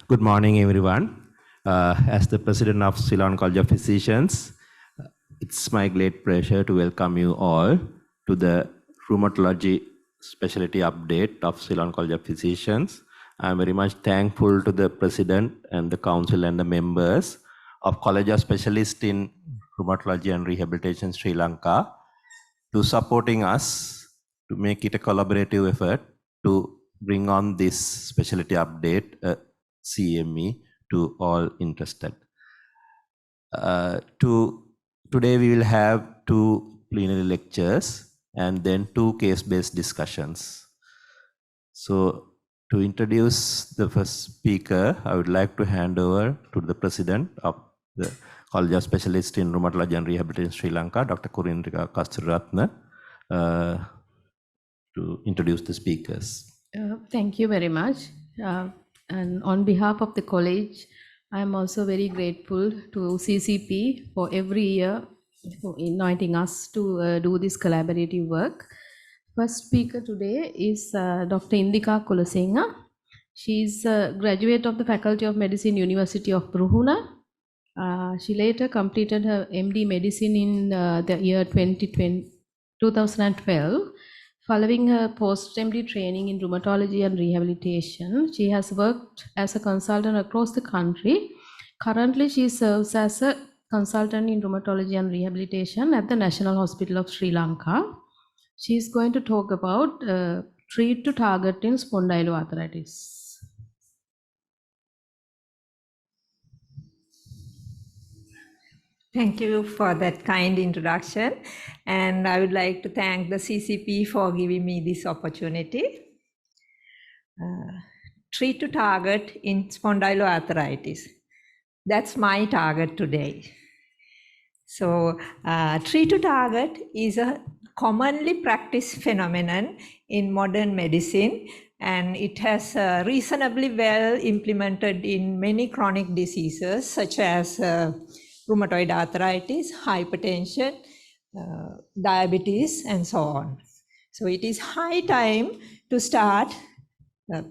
Good morning, everyone. As the president of Ceylon College of Physicians, it's my great pleasure to welcome you all to the rheumatology specialty update of Ceylon College of Physicians. I'm very much thankful to the president and the council and the members of College of Specialists in Rheumatology and Rehabilitation Sri Lanka to supporting us to make it a collaborative effort to bring on this specialty update, CME, to all interested. Today we will have 2 plenary lectures and then 2 case-based discussions. So to introduce the first speaker, I would like to hand over to the president of the College of Specialists in Rheumatology and Rehabilitation Sri Lanka, Dr. Kurindrika Kasturatne, to introduce the speakers. Thank you very much. And on behalf of the college, I am also very grateful to CCP for every year for inviting us to do this collaborative work. First speaker today is Dr. Indika Kulasinga. She is a graduate of the Faculty of Medicine, University of Ruhuna. She later completed her MD Medicine in the year 2012. Following her post-MD training in rheumatology and rehabilitation, she has worked as a consultant across the country. Currently, she serves as a consultant in rheumatology and rehabilitation at the National Hospital of Sri Lanka. She is going to talk about treat to target in spondyloarthritis. Thank you for that kind introduction, and I would like to thank the CCP for giving me this opportunity. Treat to target in spondyloarthritis. That's my target today. So, treat to target is a commonly practiced phenomenon in modern medicine, and it has reasonably well implemented in many chronic diseases such as rheumatoid arthritis, hypertension, diabetes, and so on. So it is high time to start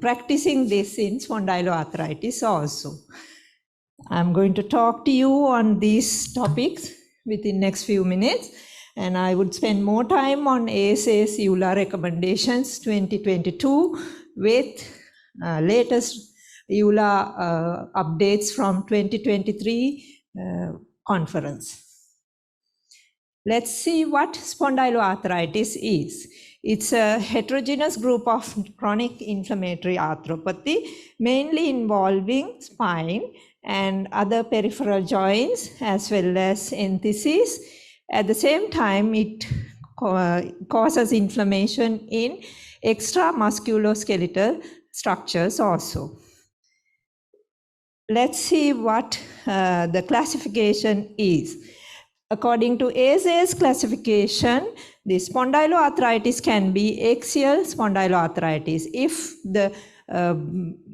practicing this in spondyloarthritis also. I'm going to talk to you on these topics within next few minutes, and I would spend more time on ASA's EULA recommendations 2022 with latest EULA updates from 2023 conference. Let's see what spondyloarthritis is. It's a heterogeneous group of chronic inflammatory arthropathy, mainly involving spine and other peripheral joints as well as entheses. At the same time, it causes inflammation in extra musculoskeletal structures also. Let's see what the classification is. According to ASA's classification, the spondyloarthritis can be axial spondyloarthritis. If the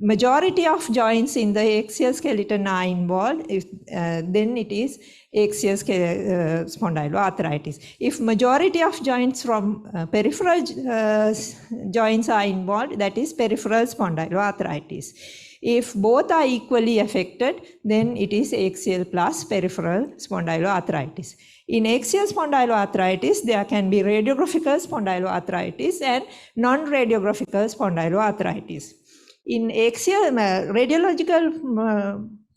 majority of joints in the axial skeleton are involved, then it is axial spondyloarthritis. If majority of joints from peripheral joints are involved, that is peripheral spondyloarthritis. If both are equally affected, then it is axial plus peripheral spondyloarthritis. In axial spondyloarthritis, there can be radiographical spondyloarthritis and non-radiographical spondyloarthritis. In axial radiological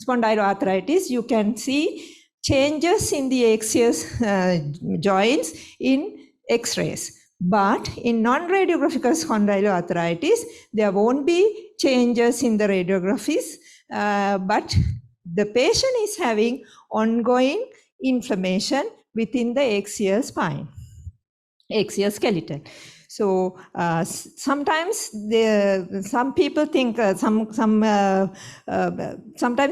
spondyloarthritis, you can see changes in the axial joints in X-rays. But in non-radiographical spondyloarthritis, there won't be changes in the radiographies, but the patient is having ongoing inflammation within the axial spine, axial skeleton. So sometimes some people think sometimes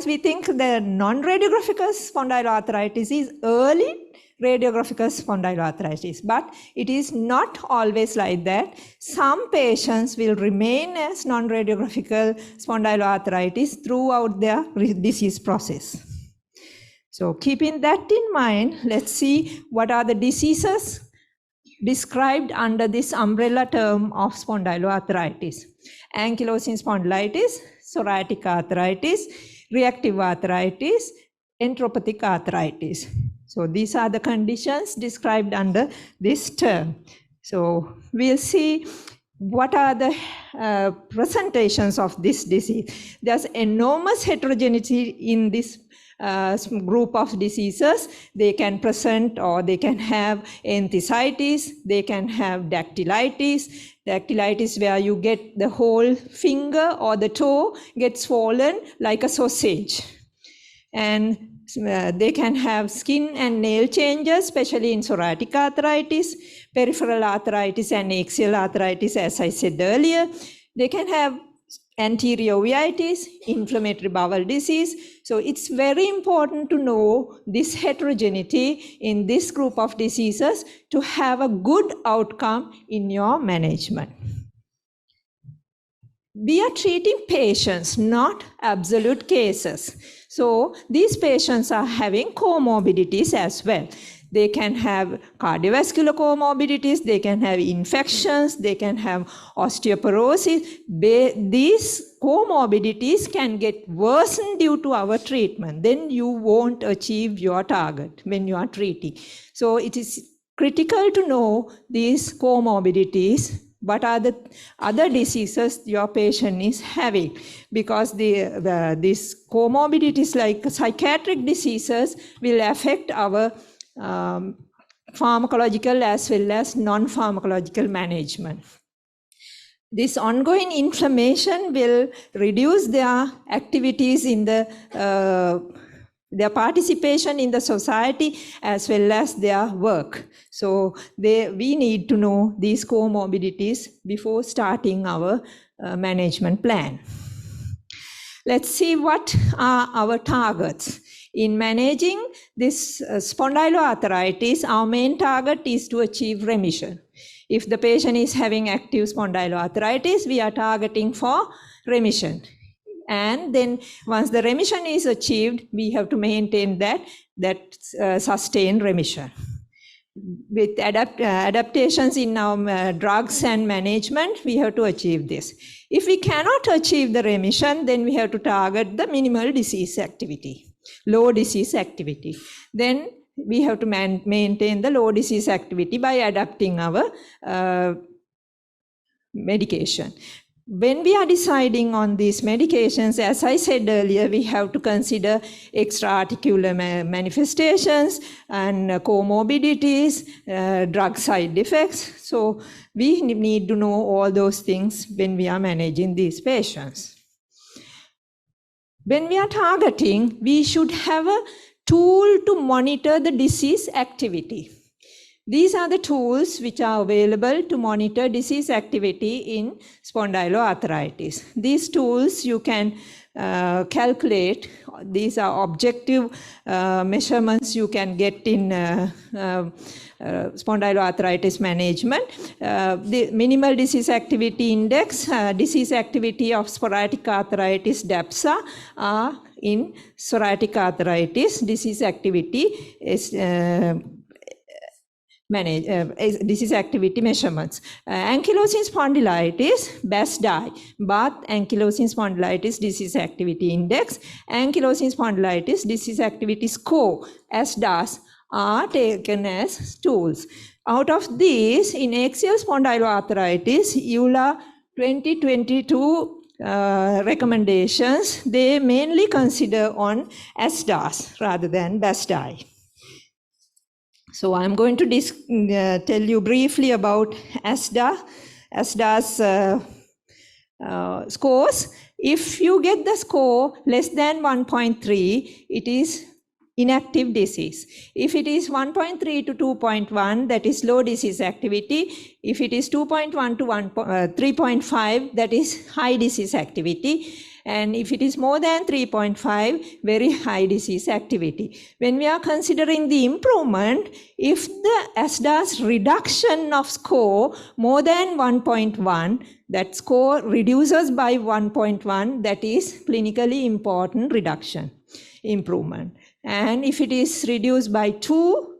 we think the non-radiographical spondyloarthritis is early radiographical spondyloarthritis, but it is not always like that. Some patients will remain as non-radiographical spondyloarthritis throughout their disease process. So keeping that in mind, let's see what are the diseases described under this umbrella term of spondyloarthritis. Ankylosing spondylitis, psoriatic arthritis, reactive arthritis, enteropathic arthritis. So these are the conditions described under this term. So we'll see what are the presentations of this disease. There's enormous heterogeneity in this group of diseases. They can present or they can have enthesitis, they can have dactylitis. Dactylitis where you get the whole finger or the toe gets swollen like a sausage. And they can have skin and nail changes, especially in psoriatic arthritis, peripheral arthritis and axial arthritis, as I said earlier. They can have anterior uveitis, inflammatory bowel disease. So it's very important to know this heterogeneity in this group of diseases to have a good outcome in your management. We are treating patients, not absolute cases. So these patients are having comorbidities as well. They can have cardiovascular comorbidities, they can have infections, they can have osteoporosis. These comorbidities can get worsened due to our treatment. Then you won't achieve your target when you are treating. So it is critical to know these comorbidities. What are the other diseases your patient is having? Because these comorbidities like psychiatric diseases will affect our pharmacological as well as non-pharmacological management. This ongoing inflammation will reduce their activities in their participation in the society as well as their work. So we need to know these comorbidities before starting our management plan. Let's see what are our targets. In managing this spondyloarthritis, our main target is to achieve remission. If the patient is having active spondyloarthritis, we are targeting for remission. And then once the remission is achieved, we have to maintain that sustained remission. With adaptations in our drugs and management, we have to achieve this. If we cannot achieve the remission, then we have to target the minimal disease activity, low disease activity. Then we have to maintain the low disease activity by adapting our medication. When we are deciding on these medications, as I said earlier, we have to consider extra-articular manifestations and comorbidities, drug side effects. So we need to know all those things when we are managing these patients. When we are targeting, we should have a tool to monitor the disease activity. These are the tools which are available to monitor disease activity in spondyloarthritis. These tools you can calculate. These are objective measurements you can get in spondyloarthritis management. The minimal disease activity index, disease activity of sporadic arthritis, DAPSA, are in psoriatic arthritis. Disease activity is disease activity measurements. Ankylosing spondylitis, BASDAI, Bath Ankylosing Spondylitis Disease Activity Index, Ankylosing Spondylitis Disease Activity Score, ASDAS, are taken as tools. Out of these, in axial spondyloarthritis, EULA 2022 recommendations, they mainly consider on ASDAS rather than BASDAI. So I'm going to tell you briefly about ASDA's scores. If you get the score less than 1.3, it is inactive disease. If it is 1.3 to 2.1, that is low disease activity. If it is 2.1 to 3.5, that is high disease activity. And if it is more than 3.5, very high disease activity. When we are considering the improvement, if the ASDA's reduction of score more than 1.1, that score reduces by 1.1, that is clinically important reduction, improvement. And if it is reduced by 2,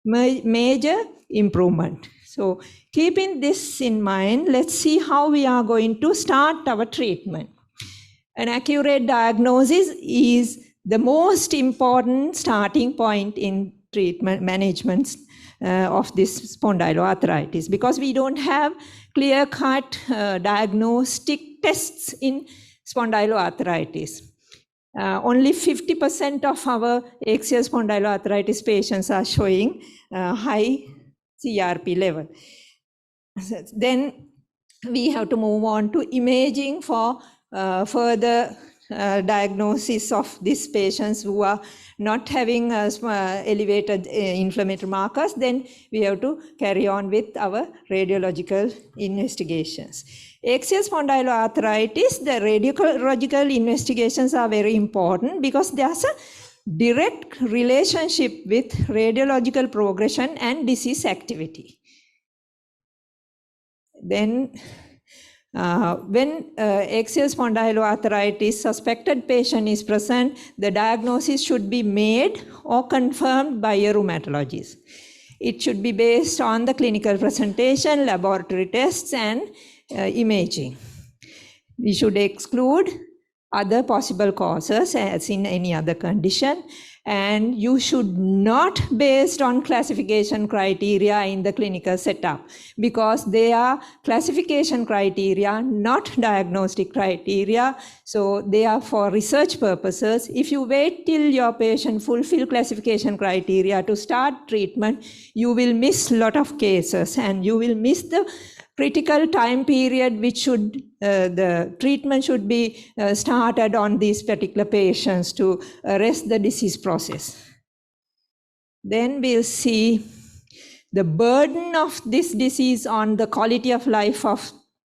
major improvement. So keeping this in mind, let's see how we are going to start our treatment. An accurate diagnosis is the most important starting point in treatment management of this spondyloarthritis, because we don't have clear-cut diagnostic tests in spondyloarthritis. Only 50% of our axial spondyloarthritis patients are showing high CRP level. Then we have to move on to imaging for further diagnosis of these patients who are not having elevated inflammatory markers. Then we have to carry on with our radiological investigations. Axial spondyloarthritis, the radiological investigations are very important because there's a direct relationship with radiological progression and disease activity. Then when axial spondyloarthritis suspected patient is present, the diagnosis should be made or confirmed by a rheumatologist. It should be based on the clinical presentation, laboratory tests, and imaging. We should exclude other possible causes as in any other condition, and you should not based on classification criteria in the clinical setup, because they are classification criteria, not diagnostic criteria, so they are for research purposes. If you wait till your patient fulfill classification criteria to start treatment, you will miss a lot of cases and you will miss the critical time period which should the treatment should be started on these particular patients to arrest the disease process. Then we'll see the burden of this disease on the quality of life of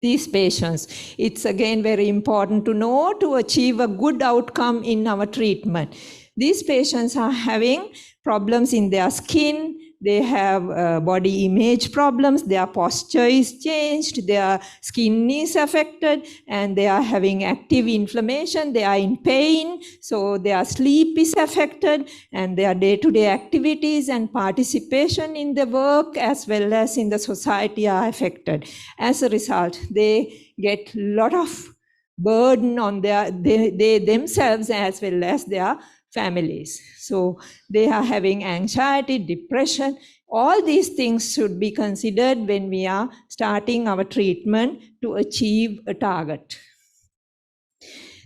these patients. It's again very important to know to achieve a good outcome in our treatment. These patients are having problems in their skin, they have body image problems, their posture is changed, their skin is affected, and they are having active inflammation, they are in pain, so their sleep is affected, and their day-to-day activities and participation in the work as well as in the society are affected. As a result, they get a lot of burden on they themselves as well as their families. So they are having anxiety, depression. All these things should be considered when we are starting our treatment to achieve a target.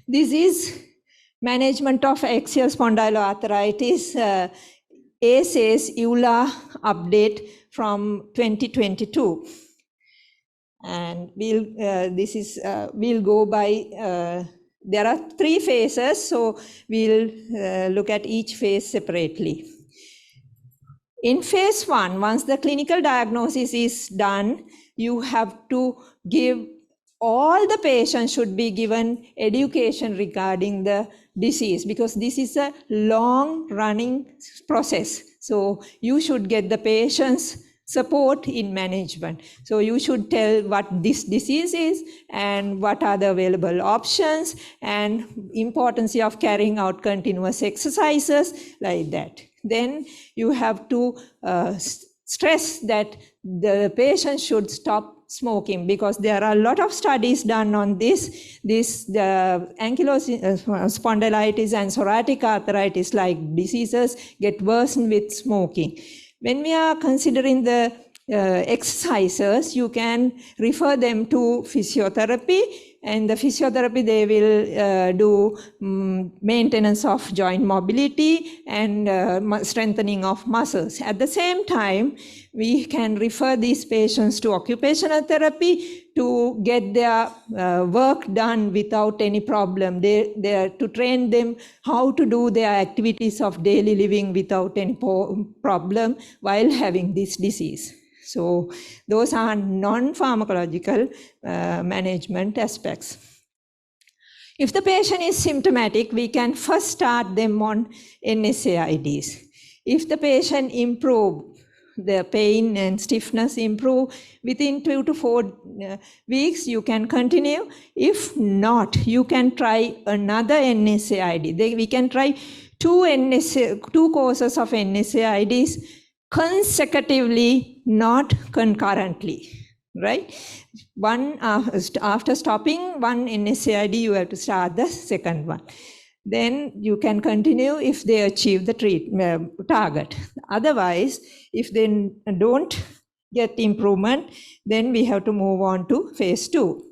This is management of axial spondyloarthritis, ACE's EULA update from 2022. And we'll go by there are 3 phases, so we'll look at each phase separately. In phase 1, once the clinical diagnosis is done, you have to give all the patients should be given education regarding the disease, because this is a long running process. So you should get the patients support in management. So you should tell what this disease is and what are the available options and importance of carrying out continuous exercises like that. Then you have to stress that the patient should stop smoking, because there are a lot of studies done on this. The ankylosing spondylitis and psoriatic arthritis like diseases get worsened with smoking. When we are considering the exercises, you can refer them to physiotherapy. And the physiotherapy, they will do maintenance of joint mobility and strengthening of muscles. At the same time, we can refer these patients to occupational therapy to get their work done without any problem. They are to train them how to do their activities of daily living without any problem while having this disease. So those are non-pharmacological management aspects. If the patient is symptomatic, we can first start them on NSAIDs. If the patient improves, the pain and stiffness improve within 2 to 4 weeks, you can continue. If not, you can try another NSAID. We can try 2 courses of NSAIDs consecutively, not concurrently. right? One after stopping one NSAID, you have to start the second one. Then you can continue if they achieve the target. Otherwise, if they don't get improvement, then we have to move on to phase 2.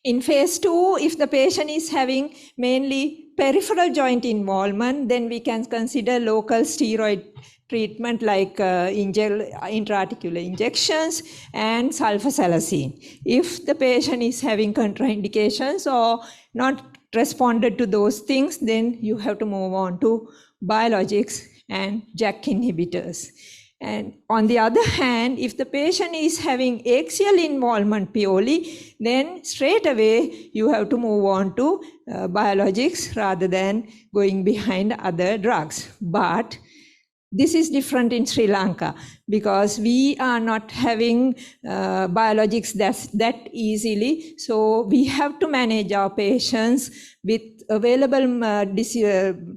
In phase 2, if the patient is having mainly peripheral joint involvement, then we can consider local steroid treatment like intraarticular injections and sulfasalazine. If the patient is having contraindications or not responded to those things, then you have to move on to biologics and JAK inhibitors. And on the other hand, if the patient is having axial involvement purely, then straight away you have to move on to biologics rather than going behind other drugs. But this is different in Sri Lanka because we are not having biologics that easily. So we have to manage our patients with available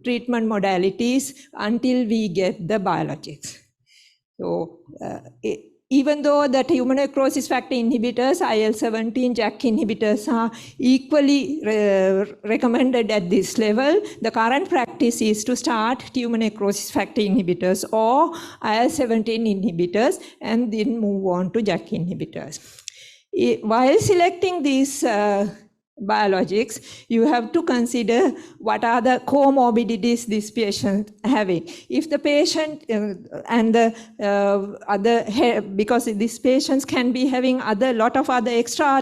treatment modalities until we get the biologics. So even though the tumor necrosis factor inhibitors, IL-17, JAK inhibitors are equally recommended at this level, the current practice is to start tumor necrosis factor inhibitors or IL-17 inhibitors and then move on to JAK inhibitors. While selecting these biologics, you have to consider what are the comorbidities this patient having. If the patient and the because these patients can be having lot of other extra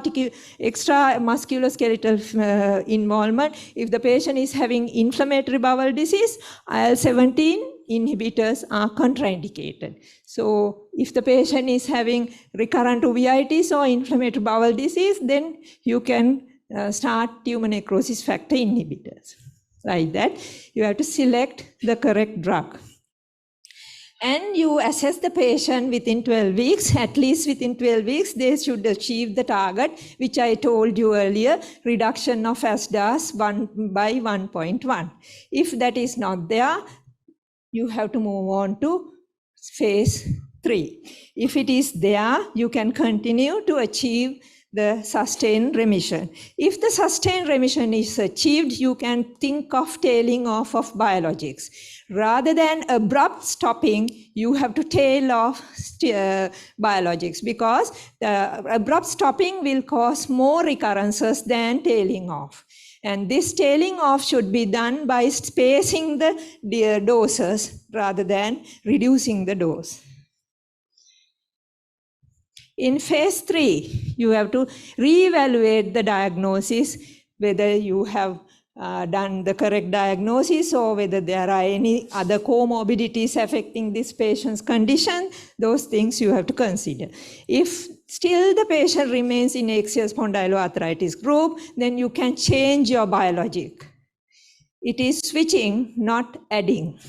musculoskeletal involvement. If the patient is having inflammatory bowel disease, IL-17 inhibitors are contraindicated. So if the patient is having recurrent uveitis or inflammatory bowel disease, then you can start tumor necrosis factor inhibitors. Like that, you have to select the correct drug. And you assess the patient within 12 weeks, at least within 12 weeks, they should achieve the target, which I told you earlier, reduction of ASDAS by 1.1. If that is not there, you have to move on to phase 3. If it is there, you can continue to achieve the sustained remission. If the sustained remission is achieved, you can think of tailing off of biologics. Rather than abrupt stopping, you have to tail off biologics because the abrupt stopping will cause more recurrences than tailing off. And this tailing off should be done by spacing the doses rather than reducing the dose. In phase 3, you have to reevaluate the diagnosis, whether you have done the correct diagnosis or whether there are any other comorbidities affecting this patient's condition. Those things you have to consider. If still the patient remains in axial spondyloarthritis group, then you can change your biologic. It is switching, not adding.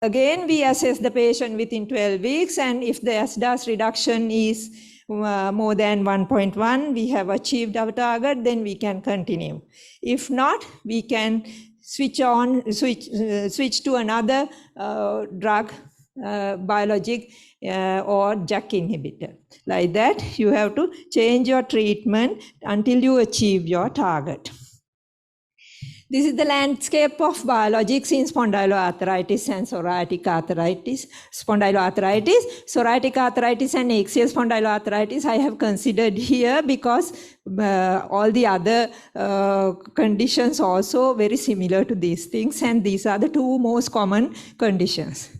Again, we assess the patient within 12 weeks, and if the ASDAS reduction is more than 1.1, we have achieved our target, then we can continue. If not, we can switch to another drug, biologic or JAK inhibitor. Like that, you have to change your treatment until you achieve your target. This is the landscape of biologics in spondyloarthritis and psoriatic arthritis. Spondyloarthritis, psoriatic arthritis and axial spondyloarthritis I have considered here because all the other conditions also very similar to these things, and these are the two most common conditions.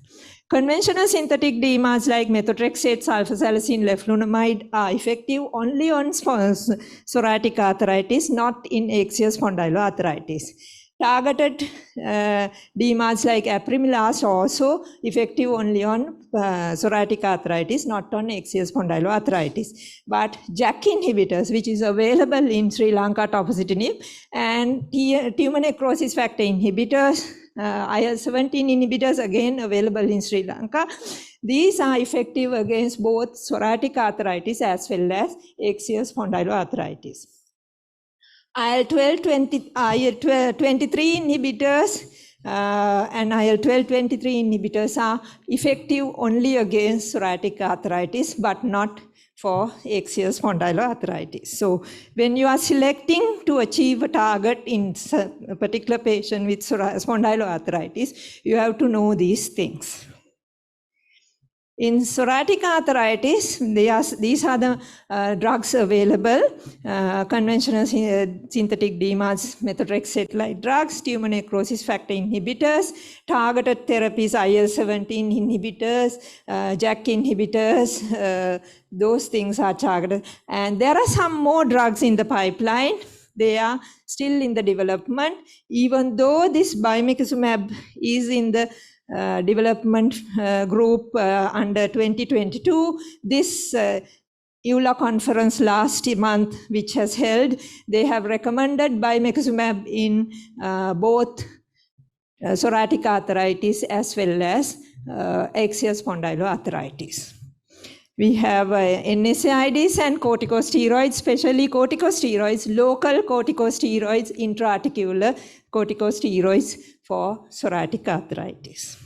Conventional synthetic DMARDs like methotrexate, sulfasalazine, leflunomide are effective only on psoriatic arthritis, not in axial spondyloarthritis. Targeted DMARDs like apremilast are also effective only on psoriatic arthritis, not on axial spondyloarthritis. But JAK inhibitors, which is available in Sri Lanka, tofacitinib, and tumor necrosis factor inhibitors, IL-17 inhibitors, again available in Sri Lanka. These are effective against both psoriatic arthritis as well as axial spondyloarthritis. IL-23 inhibitors and IL-12/23 inhibitors are effective only against psoriatic arthritis, but not for axial spondyloarthritis. So when you are selecting to achieve a target in a particular patient with spondyloarthritis, you have to know these things. In psoriatic arthritis, these are the drugs available, conventional synthetic DMARDs, methotrexate-like drugs, tumor necrosis factor inhibitors, targeted therapies, IL-17 inhibitors, JAK inhibitors, those things are targeted. And there are some more drugs in the pipeline. They are still in the development, even though this bimekizumab is in the development group under 2022. This EULA conference last month, which has held, they have recommended bimekizumab in both psoriatic arthritis as well as axial spondyloarthritis. We have NSAIDs and corticosteroids, especially corticosteroids, local corticosteroids, intra-articular corticosteroids for psoriatic arthritis.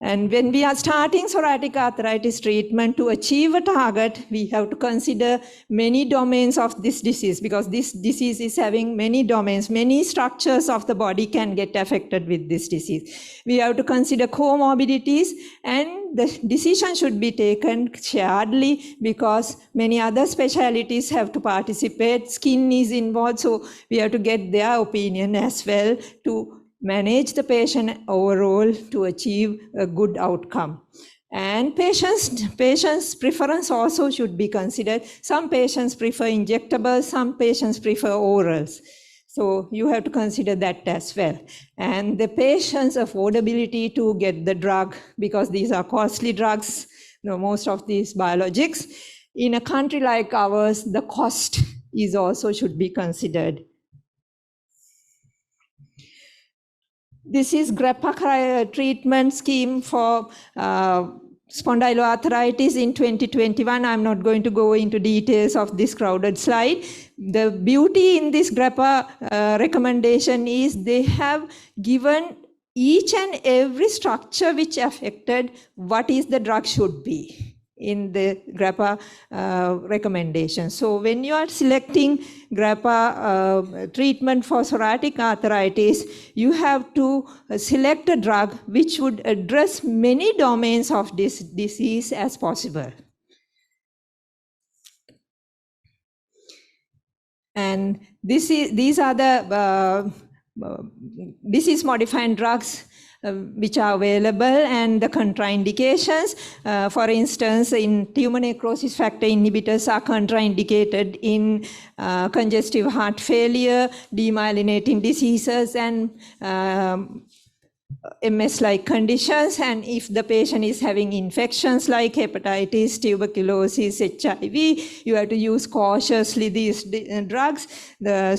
And when we are starting psoriatic arthritis treatment, to achieve a target, we have to consider many domains of this disease, because this disease is having many domains. Many structures of the body can get affected with this disease. We have to consider comorbidities, and the decision should be taken sharedly, because many other specialties have to participate. Skin is involved, so we have to get their opinion as well to manage the patient overall to achieve a good outcome. And patients' preference also should be considered. Some patients prefer injectables, some patients prefer orals. So you have to consider that as well. And the patient's affordability to get the drug, because these are costly drugs, most of these biologics. In a country like ours, the cost is also should be considered. This is GREPA treatment scheme for spondyloarthritis in 2021. I'm not going to go into details of this crowded slide. The beauty in this GREPA recommendation is they have given each and every structure which affected what is the drug should be in the GREPA recommendation. So when you are selecting GREPA treatment for psoriatic arthritis, you have to select a drug which would address many domains of this disease as possible. And these are the disease-modifying drugs which are available, and the contraindications. For instance, in tumor necrosis factor inhibitors are contraindicated in congestive heart failure, demyelinating diseases, and MS-like conditions. And if the patient is having infections like hepatitis, tuberculosis, HIV, you have to use cautiously these drugs.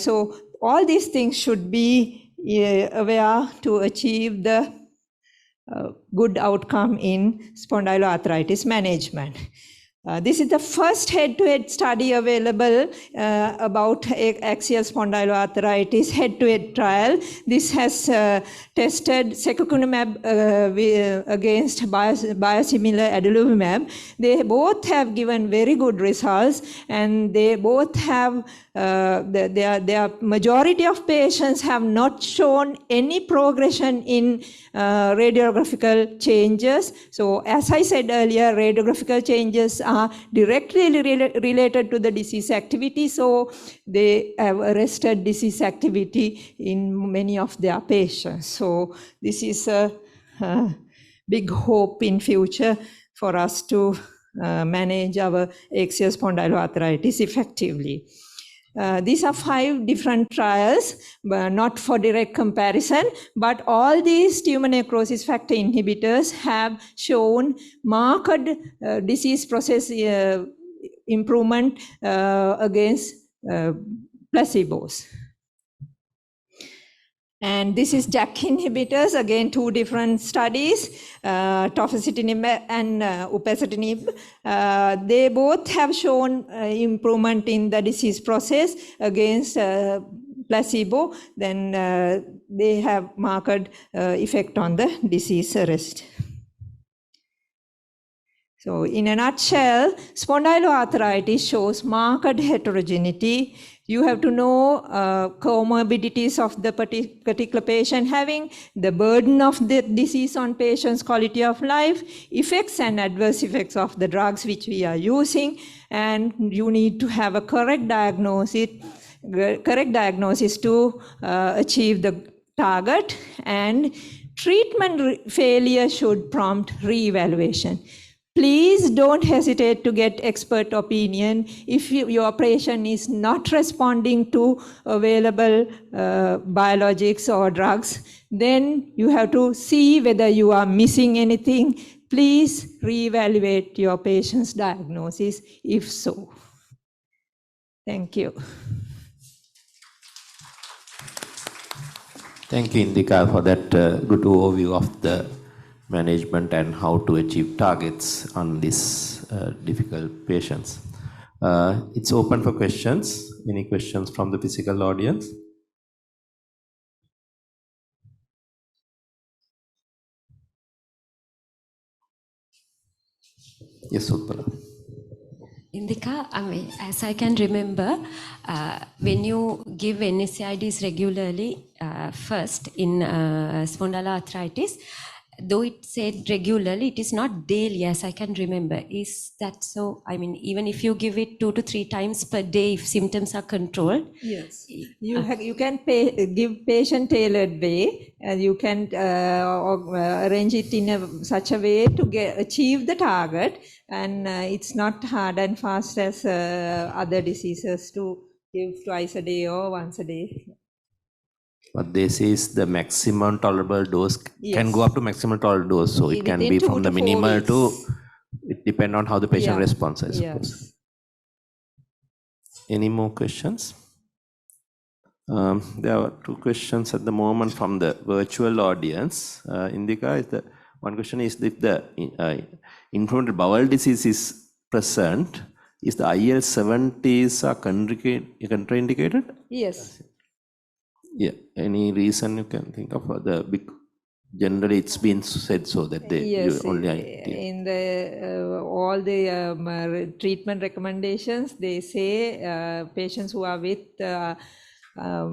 So all these things should be aware to achieve the good outcome in spondyloarthritis management. This is the first head-to-head study available about axial spondyloarthritis head-to-head trial. This has tested secukinumab against biosimilar adalimumab. They both have given very good results, and they both have their majority of patients have not shown any progression in radiographical changes. So as I said earlier, radiographical changes are directly related to the disease activity. So they have arrested disease activity in many of their patients. So this is a big hope in future for us to manage our axial spondyloarthritis effectively. These are 5 different trials, not for direct comparison, but all these tumor necrosis factor inhibitors have shown marked disease process improvement against placebos. And this is JAK inhibitors, again 2 different studies, tofacitinib and upadacitinib. They both have shown improvement in the disease process against placebo. Then they have marked effect on the disease arrest. So in a nutshell, spondyloarthritis shows marked heterogeneity. You have to know comorbidities of the particular patient having, the burden of the disease on patient's quality of life, effects and adverse effects of the drugs which we are using, and you need to have a correct diagnosis to achieve the target, and treatment failure should prompt re-evaluation. Please don't hesitate to get expert opinion. If your patient is not responding to available biologics or drugs, then you have to see whether you are missing anything. Please reevaluate your patient's diagnosis if so. Thank you. Thank you, Indika, for that good overview of the management and how to achieve targets on these difficult patients. It's open for questions. Any questions from the physical audience? Yes, Utpala. Indika, as I can remember, when you give NSAIDs regularly, first in spondyloarthritis, though it said regularly, it is not daily, as I can remember. Is that so? I mean, even if you give it 2 to 3 times per day, if symptoms are controlled. Yes, you can give patient-tailored way, and you can arrange it in such a way to achieve the target, and it's not hard and fast as other diseases to give twice a day or once a day. What they say is the maximum tolerable dose can go up to maximum tolerable dose, so it can be from the minimal to, it depends on how the patient responds, I suppose. Any more questions? There are 2 questions at the moment from the virtual audience. Indika, one question is if the inflammatory bowel disease is present, is the IL-70s are contraindicated? Yes. Yeah. Any reason you can think of? Generally, it's been said so that they only in the all the treatment recommendations, they say patients who are with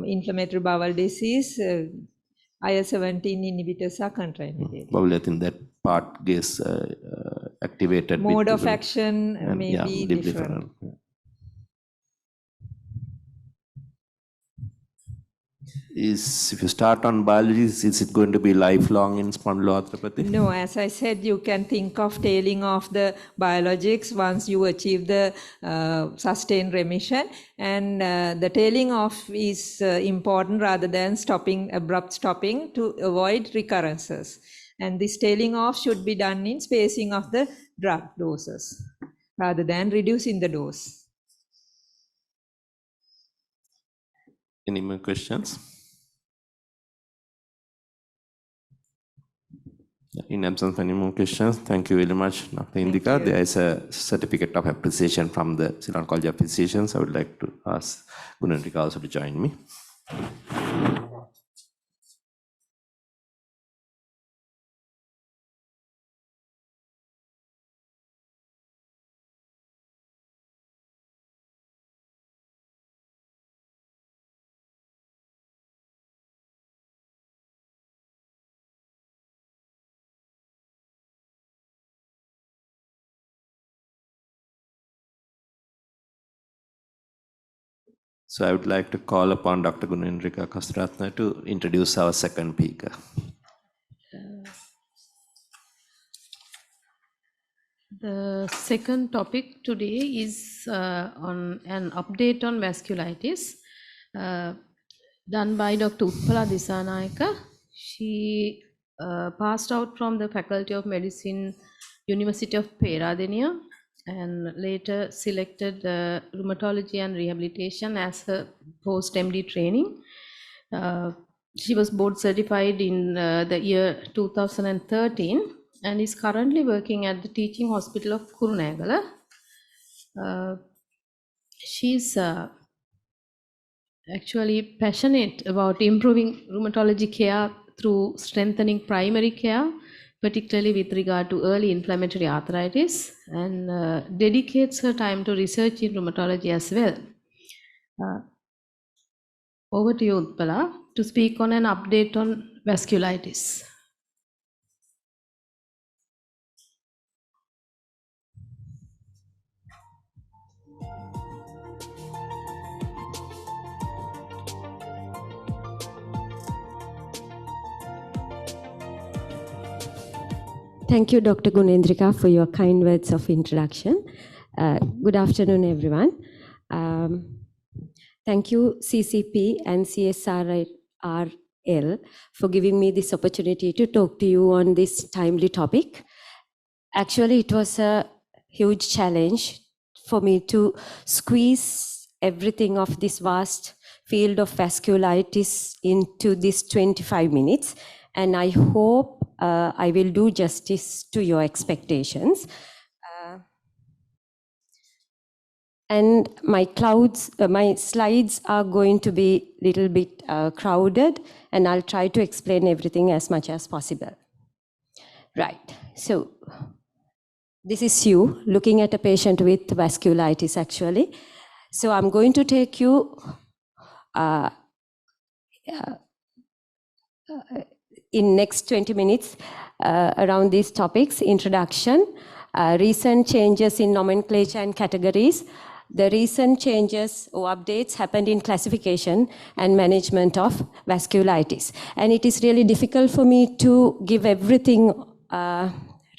inflammatory bowel disease, IL-17 inhibitors are contraindicated. Probably I think that part gets activated. Mode of action may be different. If you start on biologics, is it going to be lifelong in spondyloarthropathy? No, as I said, you can think of tailing off the biologics once you achieve the sustained remission, and the tailing off is important rather than abrupt stopping to avoid recurrences. And this tailing off should be done in spacing of the drug doses rather than reducing the dose. Any more questions? In absence of any more questions, thank you very much, Dr. Indika. There is a certificate of appreciation from the Ceylon College of Physicians. I would like to ask Gunendrika also to join me. So I would like to call upon Dr. Gunendrika Kasturatne to introduce our second speaker. The second topic today is on an update on vasculitis done by Dr. Utpala Disanayaka. She passed out from the Faculty of Medicine, University of Peradeniya, and later selected rheumatology and rehabilitation as her post-MD training. She was board certified in the year 2013 and is currently working at the Teaching Hospital of Kurunegala. She's actually passionate about improving rheumatology care through strengthening primary care, particularly with regard to early inflammatory arthritis, and dedicates her time to research in rheumatology as well. Over to you, Utpala, to speak on an update on vasculitis. Thank you, Dr. Gunendrika, for your kind words of introduction. Good afternoon, everyone. Thank you, CCP and CSRL, for giving me this opportunity to talk to you on this timely topic. Actually, it was a huge challenge for me to squeeze everything of this vast field of vasculitis into this 25 minutes. And I hope I will do justice to your expectations. And my slides are going to be a little bit crowded, and I'll try to explain everything as much as possible. Right, so this is you looking at a patient with vasculitis, actually. So I'm going to take you in next 20 minutes around these topics: introduction, recent changes in nomenclature and categories, the recent changes or updates happened in classification and management of vasculitis. And it is really difficult for me to give everything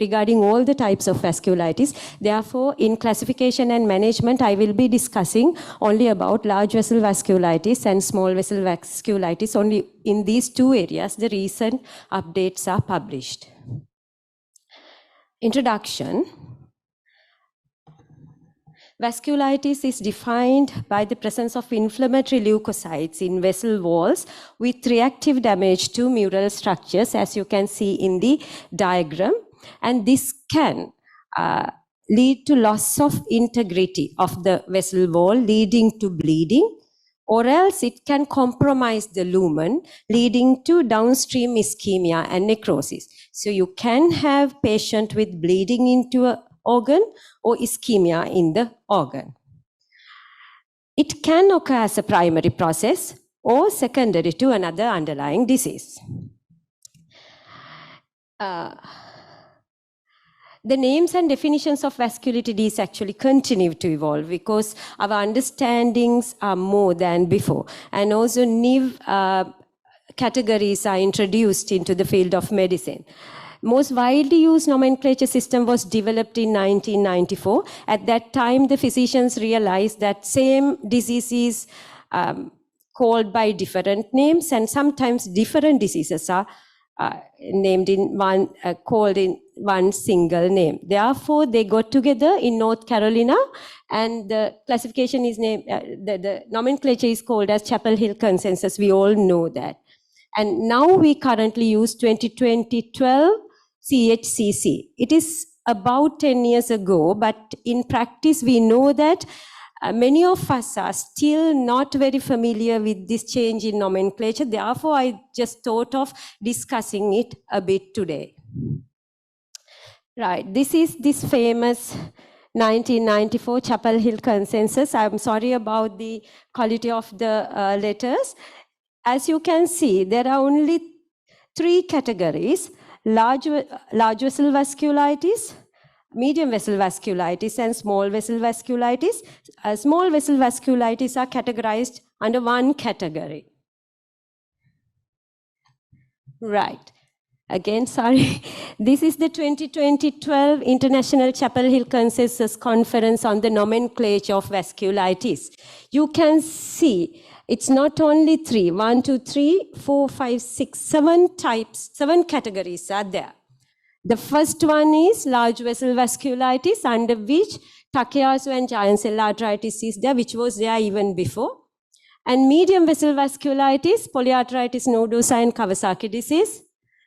regarding all the types of vasculitis. Therefore, in classification and management, I will be discussing only about large vessel vasculitis and small vessel vasculitis. Only in these two areas, the recent updates are published. Introduction. Vasculitis is defined by the presence of inflammatory leukocytes in vessel walls with reactive damage to mural structures, as you can see in the diagram. And this can lead to loss of integrity of the vessel wall, leading to bleeding, or else it can compromise the lumen, leading to downstream ischemia and necrosis. So you can have patient with bleeding into an organ or ischemia in the organ. It can occur as a primary process or secondary to another underlying disease. The names and definitions of vascular disease actually continue to evolve because our understandings are more than before. And also new categories are introduced into the field of medicine. Most widely used nomenclature system was developed in 1994. At that time, the physicians realized that same disease is called by different names, and sometimes different diseases are named in one, called in one single name. Therefore, they got together in North Carolina, and the classification is named, the nomenclature is called as Chapel Hill Consensus. We all know that. And now we currently use 2012 CHCC. It is about 10 years ago, but in practice, we know that many of us are still not very familiar with this change in nomenclature. Therefore, I just thought of discussing it a bit today. Right, this is this famous 1994 Chapel Hill Consensus. I'm sorry about the quality of the letters. As you can see, there are only 3 categories: large vessel vasculitis, medium vessel vasculitis, and small vessel vasculitis. Small vessel vasculitis are categorized under one category. Right. Again, sorry. This is the 2012 International Chapel Hill Consensus Conference on the Nomenclature of Vasculitis. You can see it's not only 3, 1, 2, 3, 4, 5, 6, 7 types, 7 categories are there. The first one is large vessel vasculitis, under which Takayasu and giant cell arteritis is there, which was there even before. And medium vessel vasculitis, polyarteritis nodosa and Kawasaki disease.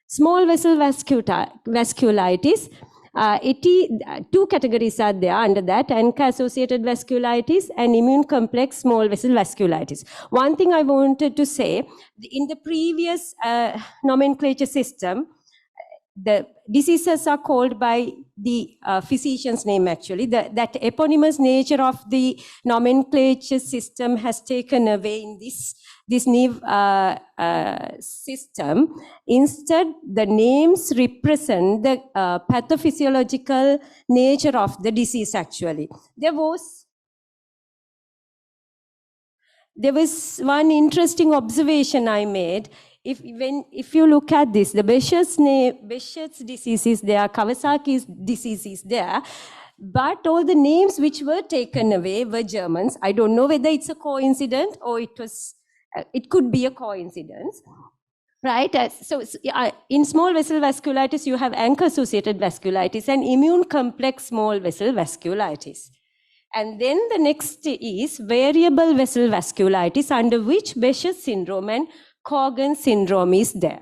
Small vessel vasculitis, Two categories are there under that: ANCA-associated vasculitis and immune complex small vessel vasculitis. One thing I wanted to say, in the previous nomenclature system, the diseases are called by the physician's name actually. That eponymous nature of the nomenclature system has taken away in this new system. Instead, the names represent the pathophysiological nature of the disease actually. There was one interesting observation I made. If you look at this, the Behçet's disease is there, Kawasaki's disease is there, but all the names which were taken away were Germans. I don't know whether it's a coincidence or it could be a coincidence. Right, in small vessel vasculitis, you have ANCA-associated vasculitis and immune complex small vessel vasculitis. And then the next is variable vessel vasculitis, under which Behçet syndrome and Cogan syndrome is there.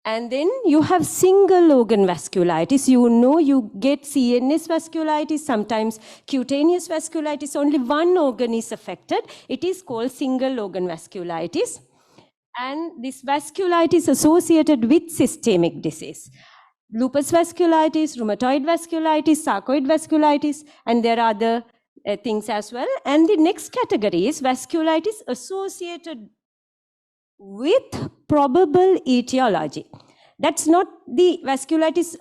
And then you have single organ vasculitis. You get CNS vasculitis, sometimes cutaneous vasculitis. Only one organ is affected. It is called single organ vasculitis. And this vasculitis associated with systemic disease. Lupus vasculitis, rheumatoid vasculitis, sarcoid vasculitis, and there are other things as well. And the next category is vasculitis associated with probable etiology. That's not the vasculitis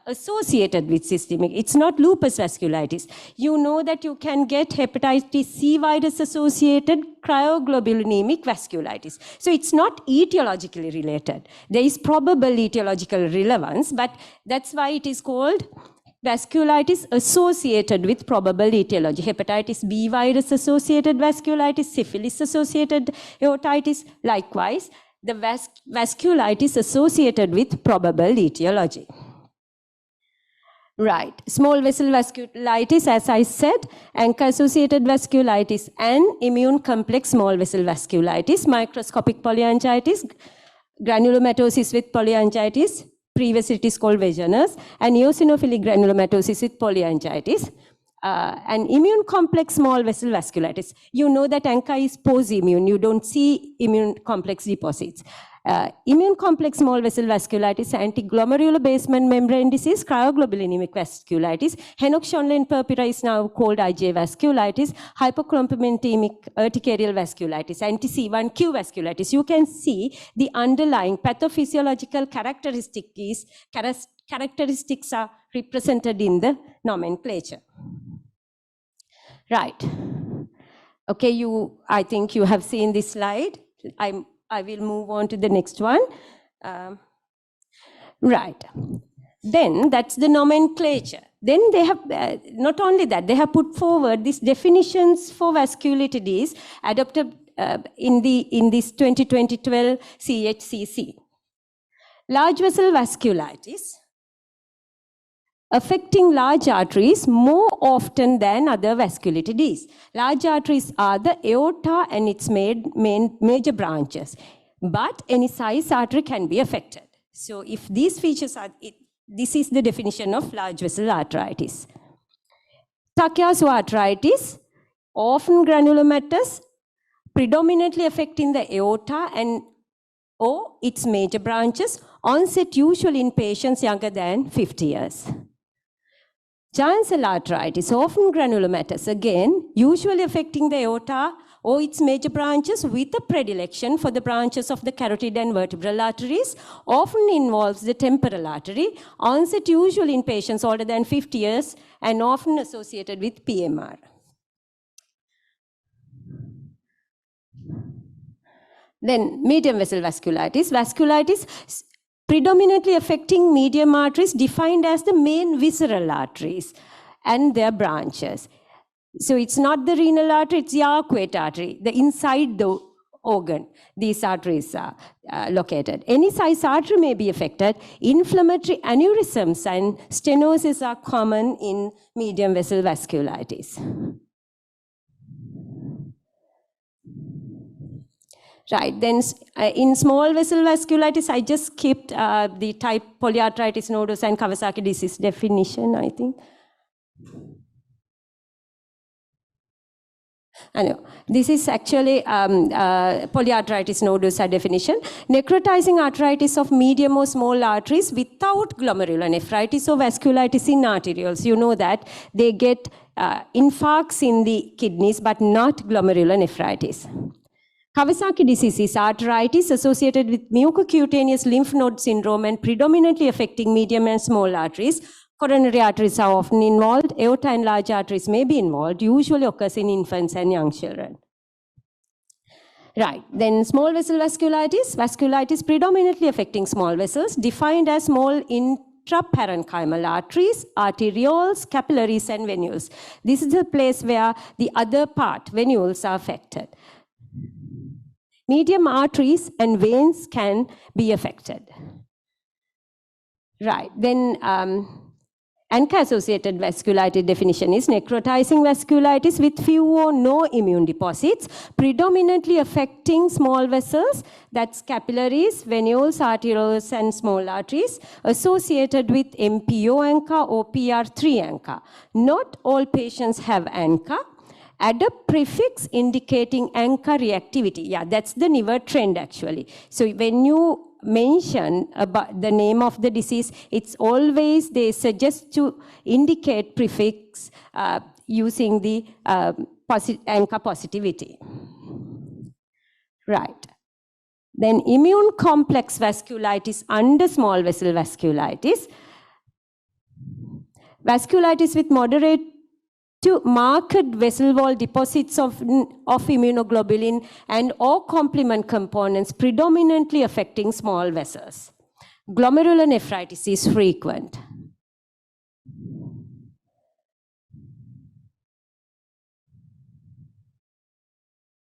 associated with systemic. It's not lupus vasculitis. You know that you can get hepatitis C virus associated cryoglobulinic vasculitis. So it's not etiologically related. There is probable etiological relevance, but that's why it is called vasculitis associated with probable etiology. Hepatitis B virus associated vasculitis, syphilis associated aortitis, likewise, the vasculitis associated with probable etiology. Right, small vessel vasculitis, as I said, ANCA-associated vasculitis and immune complex small vessel vasculitis, microscopic polyangiitis, granulomatosis with polyangiitis, previously it is called Wegener's, and eosinophilic granulomatosis with polyangiitis, and immune complex small vessel vasculitis. You know that ANCA is post-immune, you don't see immune complex deposits. Immune complex small vessel vasculitis, antiglomerular basement membrane disease, cryoglobulinic vasculitis, Henoch-Schönlein purpura is now called IgA vasculitis, hypocomplimentemic urticarial vasculitis, anti-C1q vasculitis. You can see the underlying pathophysiological characteristics are represented in the nomenclature. Right. Okay, I think you have seen this slide. I will move on to the next one. Right. Then that's the nomenclature. Then they have, not only that, they have put forward these definitions for vasculitides adopted in this 2012 CHCC. Large vessel vasculitis, affecting large arteries more often than other vasculitides. Large arteries are the aorta and its major branches, but any size artery can be affected. So if these features are, this is the definition of large vessel arteritis. Takayasu arteritis, often granulomatous, predominantly affecting the aorta or its major branches, onset usually in patients younger than 50 years. Giant cell arteritis, often granulomatous, again, usually affecting the aorta or its major branches with a predilection for the branches of the carotid and vertebral arteries, often involves the temporal artery, onset usually in patients older than 50 years and often associated with PMR. Then medium vessel vasculitis, predominantly affecting medium arteries defined as the main visceral arteries and their branches. So it's not the renal artery, it's the arcuate artery, the inside the organ. These arteries are located. Any size artery may be affected. Inflammatory aneurysms and stenosis are common in medium vessel vasculitis. Right, then in small vessel vasculitis, I just skipped the type polyarthritis nodosa and Kawasaki disease definition, I think. I know. This is actually polyarthritis nodosa definition. Necrotizing arthritis of medium or small arteries without glomerulonephritis or vasculitis in arterioles. You know that they get infarcts in the kidneys, but not glomerulonephritis. Kawasaki disease is arthritis associated with mucocutaneous lymph node syndrome and predominantly affecting medium and small arteries. Coronary arteries are often involved. Aorta and large arteries may be involved. Usually occurs in infants and young children. Right, then small vessel vasculitis. Vasculitis predominantly affecting small vessels, defined as small intraparenchymal arteries, arterioles, capillaries, and venules. This is the place where the other part, venules, are affected. Medium arteries and veins can be affected. Right, then ANCA-associated vasculitis definition is necrotizing vasculitis with few or no immune deposits, predominantly affecting small vessels, that's capillaries, venules, arterioles, and small arteries, associated with MPO ANCA or PR3 ANCA. Not all patients have ANCA. Add a prefix indicating ANCA reactivity. Yeah, that's the newer trend actually. So when you mention about the name of the disease, it's always they suggest to indicate prefix using the ANCA positivity. Right. Then immune complex vasculitis under small vessel vasculitis. Vasculitis with moderate to marked vessel wall deposits of immunoglobulin and or complement components predominantly affecting small vessels. Glomerulonephritis is frequent.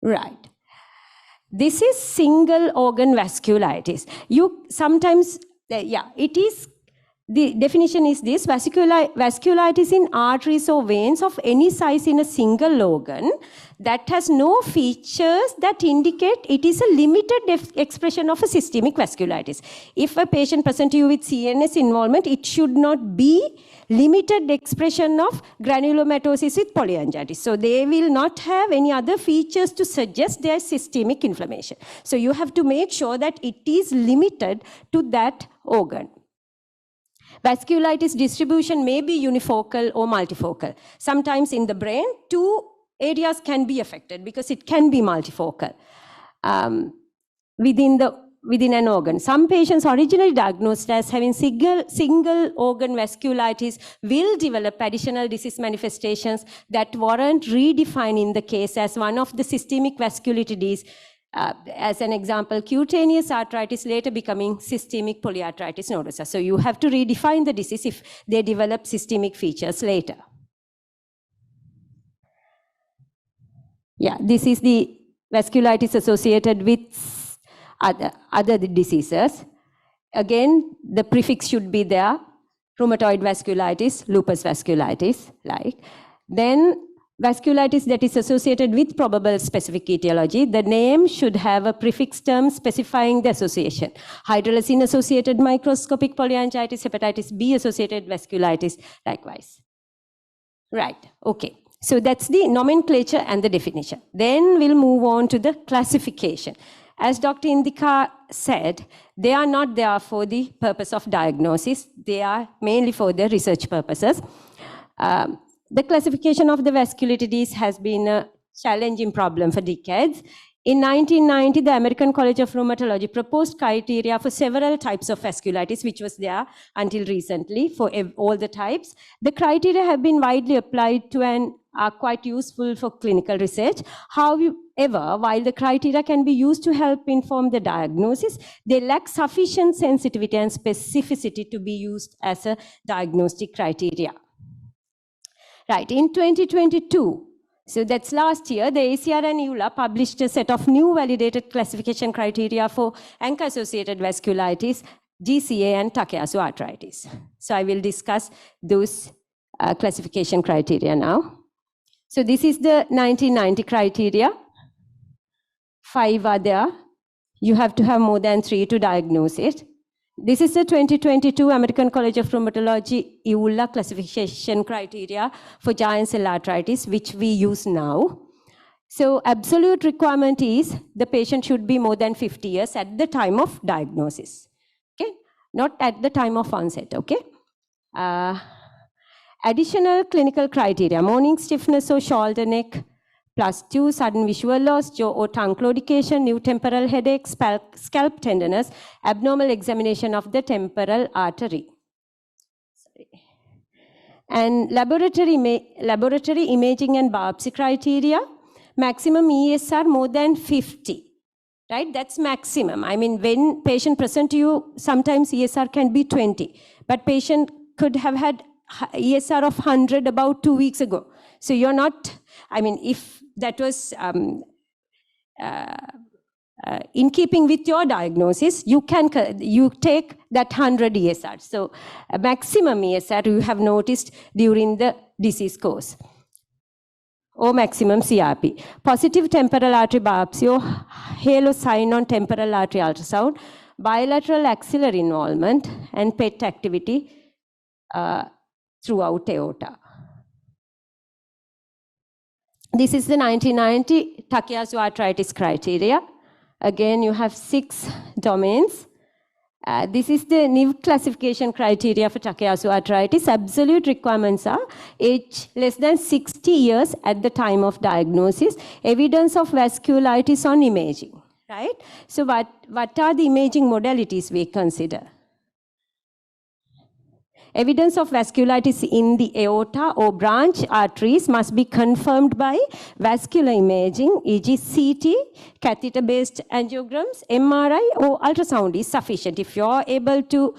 Right. This is single organ vasculitis. You sometimes, it is. The definition is this: vasculitis in arteries or veins of any size in a single organ that has no features that indicate it is a limited expression of a systemic vasculitis. If a patient presents to you with CNS involvement, it should not be limited expression of granulomatosis with polyangiitis. So they will not have any other features to suggest their systemic inflammation. So you have to make sure that it is limited to that organ. Vasculitis distribution may be unifocal or multifocal. Sometimes in the brain, two areas can be affected because it can be multifocal within an organ. Some patients originally diagnosed as having single organ vasculitis will develop additional disease manifestations that warrant redefining the case as one of the systemic vasculitides. As an example, cutaneous arthritis later becoming systemic polyarthritis nodosa. So you have to redefine the disease if they develop systemic features later. Yeah, this is the vasculitis associated with other diseases. Again, the prefix should be there: rheumatoid vasculitis, lupus vasculitis, like. Then vasculitis that is associated with probable specific etiology. The name should have a prefix term specifying the association. Hydralazine-associated microscopic polyangiitis, hepatitis B-associated vasculitis, likewise. Right, okay. So that's the nomenclature and the definition. Then we'll move on to the classification. As Dr. Indika said, they are not there for the purpose of diagnosis. They are mainly for the research purposes. The classification of the vasculitides has been a challenging problem for decades. In 1990, the American College of Rheumatology proposed criteria for several types of vasculitis, which was there until recently for all the types. The criteria have been widely applied to and are quite useful for clinical research. However, while the criteria can be used to help inform the diagnosis, they lack sufficient sensitivity and specificity to be used as a diagnostic criteria. Right, in 2022, so that's last year, the ACR and EULA published a set of new validated classification criteria for ANCA-associated vasculitis, GCA, and Takayasu arthritis. So I will discuss those classification criteria now. So this is the 1990 criteria. 5 are there. You have to have more than 3 to diagnose it. This is the 2022 American College of Rheumatology EULA classification criteria for giant cell arthritis, which we use now. So absolute requirement is the patient should be more than 50 years at the time of diagnosis, okay? Not at the time of onset, okay? Additional clinical criteria, morning stiffness or shoulder neck, +2, sudden visual loss, jaw or tongue claudication, new temporal headache, scalp tenderness, abnormal examination of the temporal artery. And laboratory imaging and biopsy criteria, maximum ESR more than 50, right? That's maximum. I mean, when patient present to you, sometimes ESR can be 20, but patient could have had ESR of 100 about 2 weeks ago. So you're not, I mean, if that was in keeping with your diagnosis, you take that 100 ESR. So a maximum ESR you have noticed during the disease course, or maximum CRP. Positive temporal artery biopsy or halo sign on temporal artery ultrasound, bilateral axillary involvement, and PET activity throughout aorta. This is the 1990 Takayasu arthritis criteria. Again, you have 6 domains. This is the new classification criteria for Takayasu arthritis. Absolute requirements are age less than 60 years at the time of diagnosis, evidence of vasculitis on imaging, right? So what are the imaging modalities we consider? Evidence of vasculitis in the aorta or branch arteries must be confirmed by vascular imaging, e.g. CT, catheter-based angiograms, MRI, or ultrasound is sufficient. If you're able to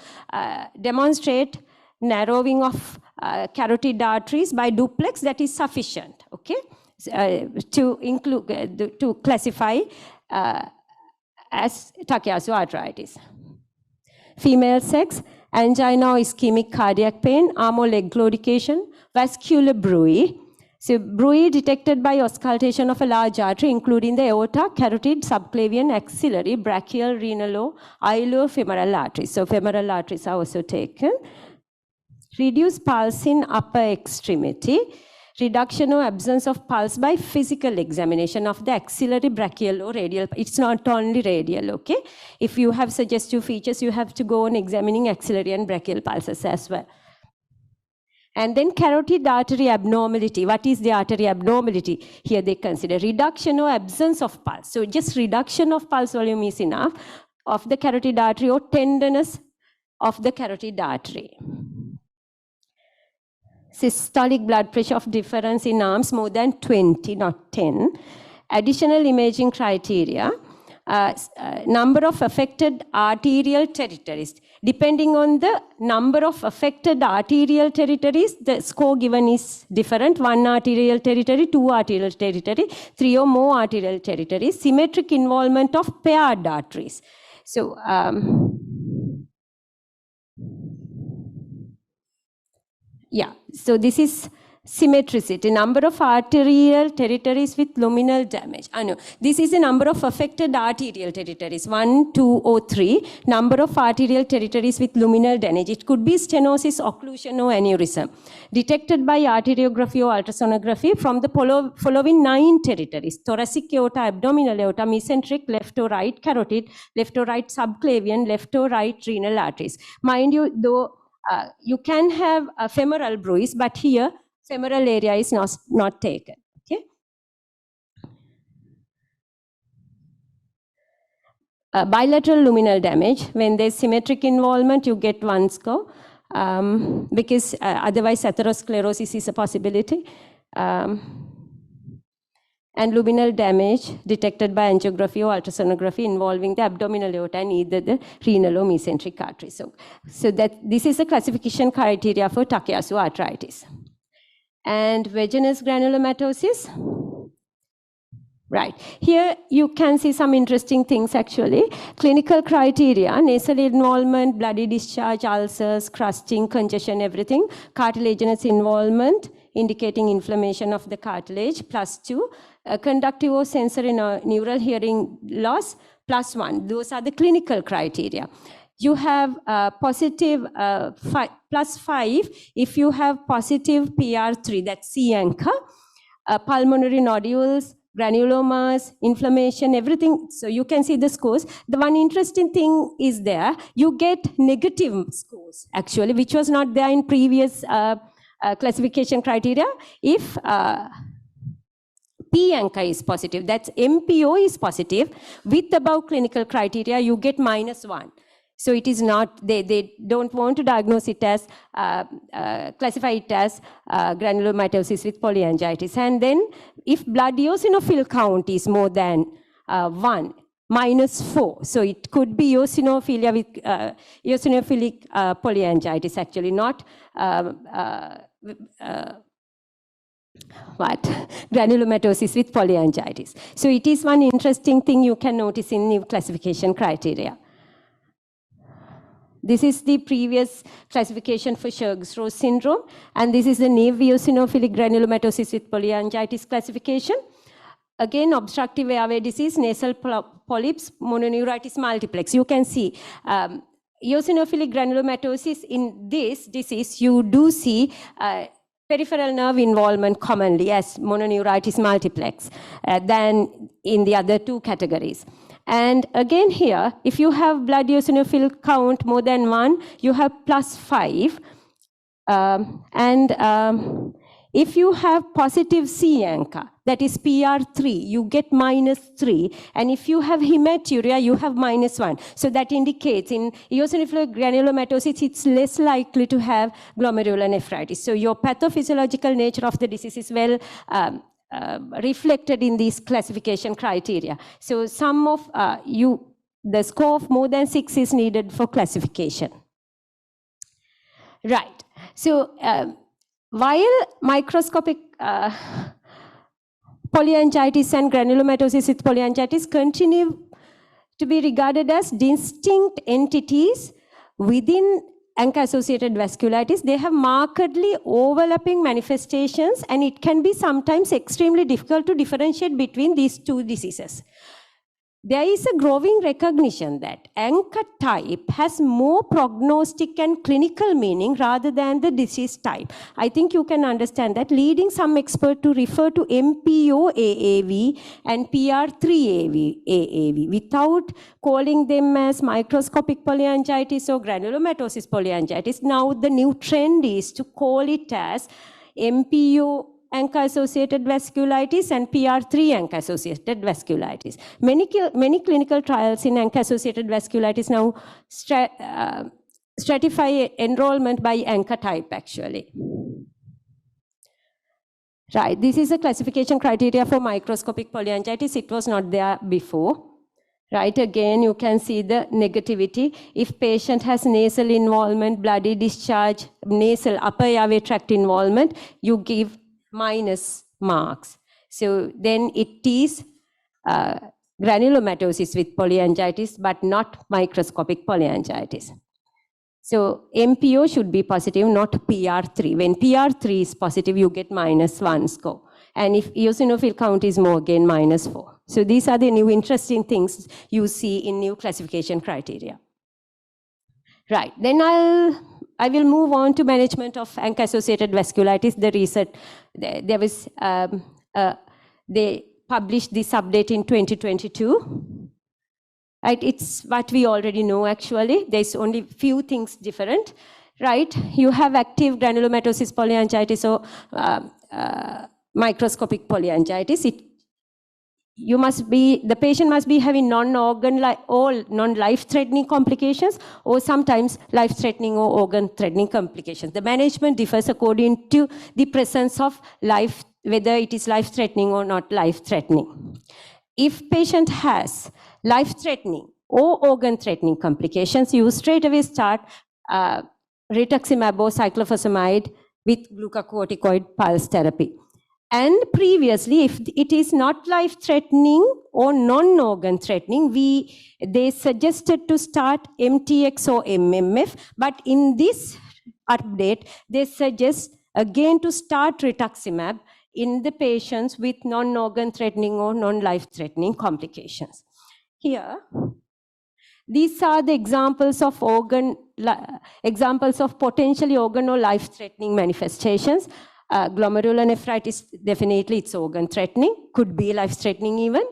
demonstrate narrowing of carotid arteries by duplex, that is sufficient, okay? To classify as Takayasu arthritis. Female sex, angina or ischemic cardiac pain, arm or leg claudication, vascular bruit. So bruit detected by auscultation of a large artery, including the aorta, carotid, subclavian, axillary, brachial, renal, or ilio-femoral arteries. So femoral arteries are also taken. Reduced pulse in upper extremity. Reduction or absence of pulse by physical examination of the axillary, brachial, or radial. It's not only radial, okay? If you have suggestive features, you have to go on examining axillary and brachial pulses as well. And then carotid artery abnormality. What is the artery abnormality? Here they consider reduction or absence of pulse. So just reduction of pulse volume is enough of the carotid artery or tenderness of the carotid artery. Systolic blood pressure of difference in arms more than 20, not 10. Additional imaging criteria, number of affected arterial territories. Depending on the number of affected arterial territories, the score given is different. 1 arterial territory, 2 arterial territory, 3 or more arterial territories. Symmetric involvement of paired arteries. So, yeah, so this is symmetricity, number of arterial territories with luminal damage. No, this is the number of affected arterial territories, 1, 2, or 3, number of arterial territories with luminal damage. It could be stenosis, occlusion, or aneurysm. Detected by arteriography or ultrasonography from the following 9 territories: thoracic aorta, abdominal aorta, mesenteric, left or right carotid, left or right subclavian, left or right renal arteries. Mind you, though, you can have a femoral bruise, but here femoral area is not taken, okay? Bilateral luminal damage, when there's symmetric involvement, you get 1 score, because otherwise atherosclerosis is a possibility. And luminal damage detected by angiography or ultrasonography involving the abdominal aorta and either the renal or mesenteric artery. So this is a classification criteria for Takayasu arthritis. And vaginous granulomatosis. Right. Here you can see some interesting things actually. Clinical criteria: nasal involvement, bloody discharge, ulcers, crusting, congestion, everything. Cartilaginous involvement, indicating inflammation of the cartilage, +2. Conductive or sensory neural hearing loss, plus 1. Those are the clinical criteria. You have positive plus 5 if you have positive PR3, that's C anchor, pulmonary nodules, granulomas, inflammation, everything. So you can see the scores. The one interesting thing is there, you get negative scores actually, which was not there in previous classification criteria. If P anchor is positive, that's MPO is positive, with above clinical criteria, you get -1. So it is not, they don't want to diagnose it as, classify it as granulomatosis with polyangiitis. And then if blood eosinophil count is more than 1, -4. So it could be eosinophilia with eosinophilic polyangiitis, actually, not granulomatosis with polyangiitis. So it is one interesting thing you can notice in new classification criteria. This is the previous classification for Sjögren's syndrome, and this is the naive eosinophilic granulomatosis with polyangiitis classification. Again, obstructive airway disease, nasal polyps, mononeuritis multiplex. You can see eosinophilic granulomatosis in this disease, you do see peripheral nerve involvement commonly as mononeuritis multiplex than in the other two categories. And again here, if you have blood eosinophil count more than 1, you have +5. If you have positive C anchor, that is PR3, you get -3. And if you have hematuria, you have -1. So that indicates in eosinophilic granulomatosis, it's less likely to have glomerular nephritis. So your pathophysiological nature of the disease is well reflected in these classification criteria. So some of the score of more than 6 is needed for classification. Right. So while microscopic polyangiitis and granulomatosis with polyangiitis continue to be regarded as distinct entities within ANCA-associated vasculitis, they have markedly overlapping manifestations, and it can be sometimes extremely difficult to differentiate between these two diseases. There is a growing recognition that ANCA type has more prognostic and clinical meaning rather than the disease type. I think you can understand that, leading some experts to refer to MPO AAV and PR3 AAV without calling them as microscopic polyangiitis or granulomatosis polyangiitis. Now the new trend is to call it as MPO ANCA-associated vasculitis and PR3 ANCA-associated vasculitis. Many clinical trials in ANCA-associated vasculitis now stratify enrollment by ANCA type, actually. Right, this is a classification criteria for microscopic polyangiitis. It was not there before. Right, again, you can see the negativity. If patient has nasal involvement, bloody discharge, nasal upper airway tract involvement, you give minus marks. So then it is granulomatosis with polyangiitis, but not microscopic polyangiitis. So MPO should be positive, not PR3. When PR3 is positive, you get -1 score. And if eosinophil count is more, again -4. So these are the new interesting things you see in new classification criteria. Right, then I will move on to management of ANCA-associated vasculitis. The research, there was, they published this update in 2022. Right, it's what we already know, actually. There's only few things different, right? You have active granulomatosis polyangiitis or microscopic polyangiitis. The patient must be having non-life-threatening complications, or sometimes life-threatening or organ-threatening complications. The management differs according to the presence of whether it is life-threatening or not life-threatening. If patient has life-threatening or organ-threatening complications, you straight away start rituximab or cyclophosphamide with glucocorticoid pulse therapy. And previously, if it is not life-threatening or non-organ threatening, they suggested to start MTX or MMF, but in this update, they suggest again to start rituximab in the patients with non-organ threatening or non-life threatening complications. here, these are the examples of potentially organ or life-threatening manifestations. Glomerulonephritis, definitely it's organ-threatening, could be life-threatening even.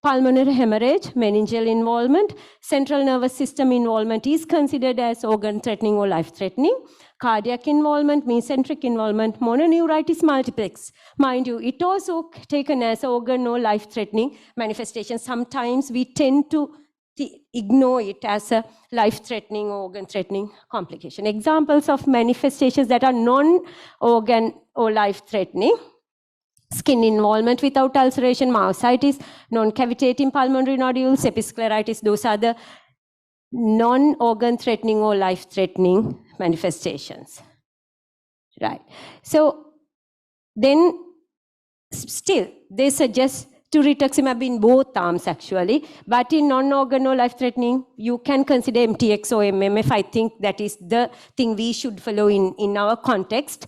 Pulmonary hemorrhage, meningeal involvement, central nervous system involvement is considered as organ-threatening or life-threatening. Cardiac involvement, mesenteric involvement, mononeuritis multiplex. Mind you, it also taken as organ or life-threatening manifestation. Sometimes we tend to ignore it as a life-threatening or organ-threatening complication. Examples of manifestations that are non-organ or life-threatening: skin involvement without ulceration, myositis, non-cavitating pulmonary nodules, episcleritis. Those are the non-organ threatening or life-threatening manifestations. Right. So then still, they suggest to rituximab in both arms actually, but in non-organ or life-threatening, you can consider MTX or MMF. I think that is the thing we should follow in our context.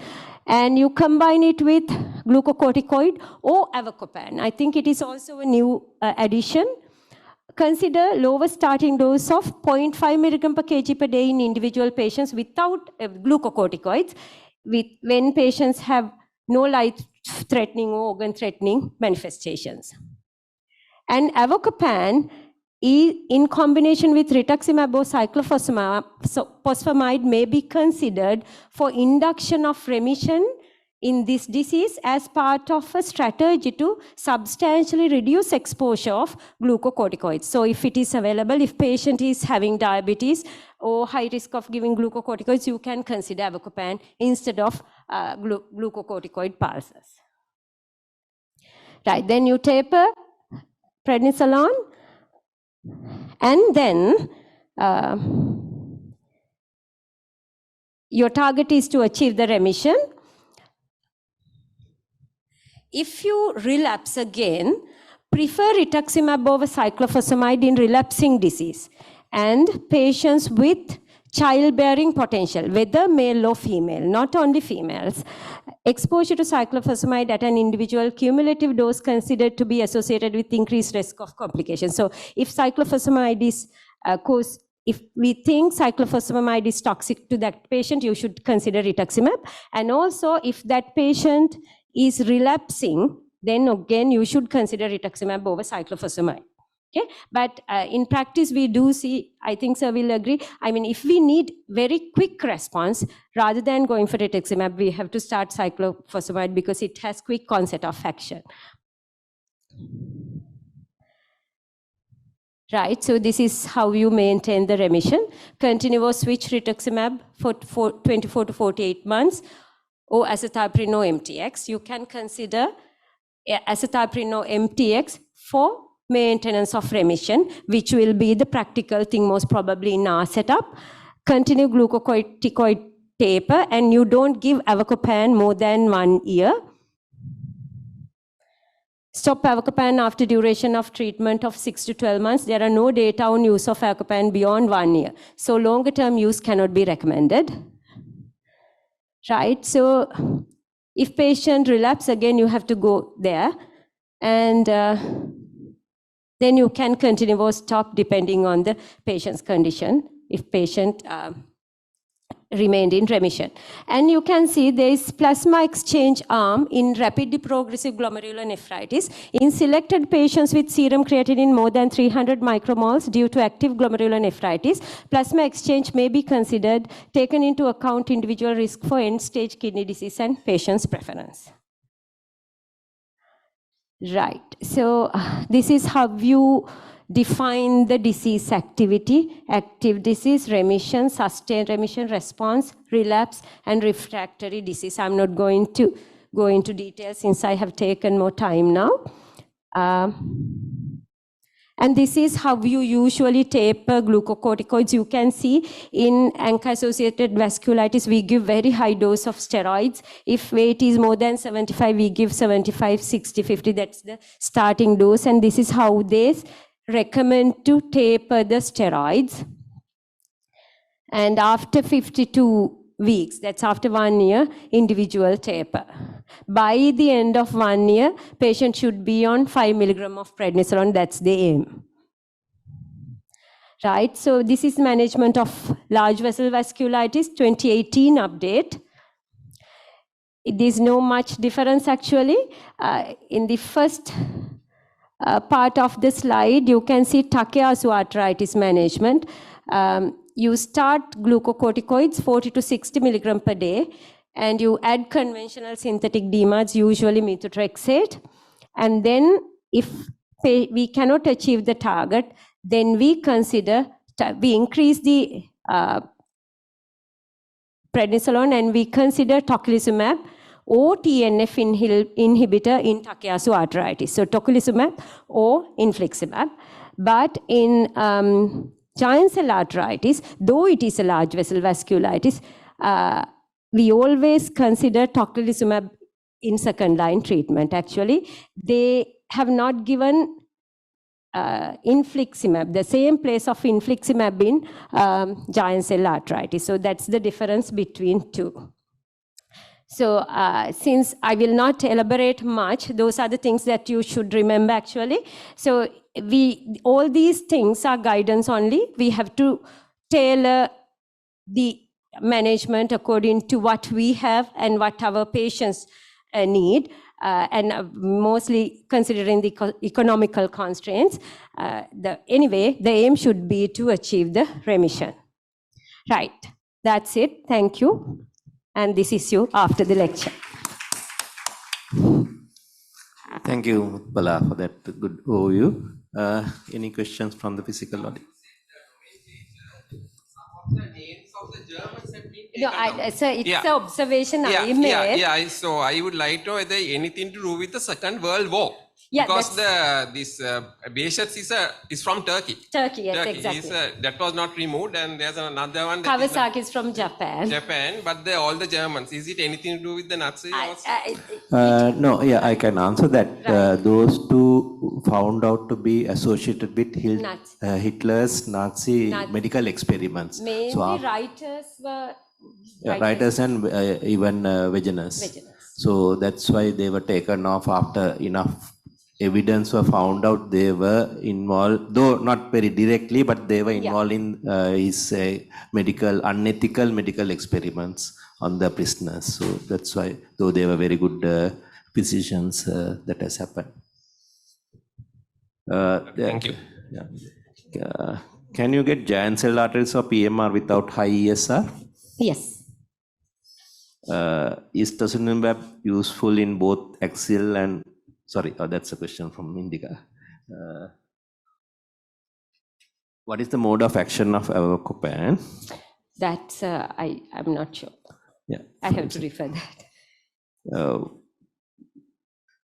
And you combine it with glucocorticoid or avacopan. I think it is also a new addition. Consider lower starting dose of 0.5 milligram per kg per day in individual patients without glucocorticoids, when patients have no life-threatening or organ-threatening manifestations. And avacopan, in combination with rituximab or cyclophosphamide, may be considered for induction of remission in this disease as part of a strategy to substantially reduce exposure of glucocorticoids. So if it is available, if patient is having diabetes or high risk of giving glucocorticoids, you can consider avacopan instead of glucocorticoid pulses. Right, then you taper prednisolone, and then your target is to achieve the remission. If you relapse again, prefer rituximab over cyclophosphamide in relapsing disease and patients with childbearing potential, whether male or female, not only females. Exposure to cyclophosphamide at an individual cumulative dose considered to be associated with increased risk of complications. So if cyclophosphamide is if we think cyclophosphamide is toxic to that patient, you should consider rituximab. And also, if that patient is relapsing, then again, you should consider rituximab over cyclophosphamide. Okay? But in practice, we do see, I think sir will agree, I mean, if we need very quick response, rather than going for rituximab, we have to start cyclophosphamide because it has quick onset of action. Right, so this is how you maintain the remission. Continue or switch rituximab for 24 to 48 months, or azathioprine or MTX. You can consider azathioprine or MTX for maintenance of remission, which will be the practical thing most probably in our setup. Continue glucocorticoid taper, and you don't give avacopan more than 1 year. Stop avacopan after duration of treatment of 6 to 12 months. There are no data on use of avacopan beyond 1 year. So longer term use cannot be recommended. Right, so if patient relapse, again, you have to go there. And then you can continue or stop depending on the patient's condition, if patient remained in remission. And you can see there is plasma exchange arm in rapidly progressive glomerulonephritis. In selected patients with serum creatinine more than 300 micromoles due to active glomerulonephritis, plasma exchange may be considered, taken into account individual risk for end-stage kidney disease and patient's preference. Right, so this is how you define the disease activity: active disease, remission, sustained remission, response, relapse, and refractory disease. I'm not going to go into details since I have taken more time now. And this is how you usually taper glucocorticoids. You can see in ANCA-associated vasculitis, we give very high dose of steroids. If weight is more than 75, we give 75, 60, 50. That's the starting dose. And this is how they recommend to taper the steroids. And after 52 weeks, that's after 1 year, individual taper. By the end of 1 year, patient should be on 5 milligram of prednisolone. That's the aim. Right, so this is management of large vessel vasculitis, 2018 update. There's no much difference actually. In the first part of the slide, you can see Takayasu arthritis management. You start glucocorticoids 40 to 60 milligram per day, and you add conventional synthetic DMARDs, usually methotrexate. And then if we cannot achieve the target, then we increase the prednisolone and we consider tocilizumab or TNF inhibitor in Takayasu arthritis. So tocilizumab or infliximab. But in giant cell arthritis, though it is a large vessel vasculitis, we always consider tocilizumab in second line treatment. Actually, they have not given infliximab, the same place of infliximab in giant cell arthritis. So that's the difference between two. So since I will not elaborate much, those are the things that you should remember actually. So all these things are guidance only. We have to tailor the management according to what we have and what our patients need. And mostly considering the economical constraints. Anyway, the aim should be to achieve the remission. Right, that's it. Thank you. And this is you after the lecture. Thank you, Bala, for that good overview. Any questions from the physical audience? The names of the Germans have been taken No, sir, it's an observation I made. Yeah. So I would like to know whether anything to do with the Second World War. Yeah, because this Beşet is from Turkey. Turkey, yes, exactly. That was not removed, and there's another one. Kawasaki is from Japan. But all the Germans. Is it anything to do with the Nazis? No, yeah, I can answer that. Right. Those two found out to be associated with Hitler's Nazi medical experiments. Mainly so, writers were... writers and even veganers. So that's why they were taken off after enough evidence were found out. They were involved, though not very directly, but they were involved in his unethical medical experiments on the prisoners. So that's why, though they were very good physicians, that has happened. Thank you. Can you get giant cell arteries or PMR without high ESR? Yes. Is tocilizumab useful in both axial and... Sorry, that's a question from Indika. What is the mode of action of avacopan? That's, I'm not sure. Yeah, I have to refer that.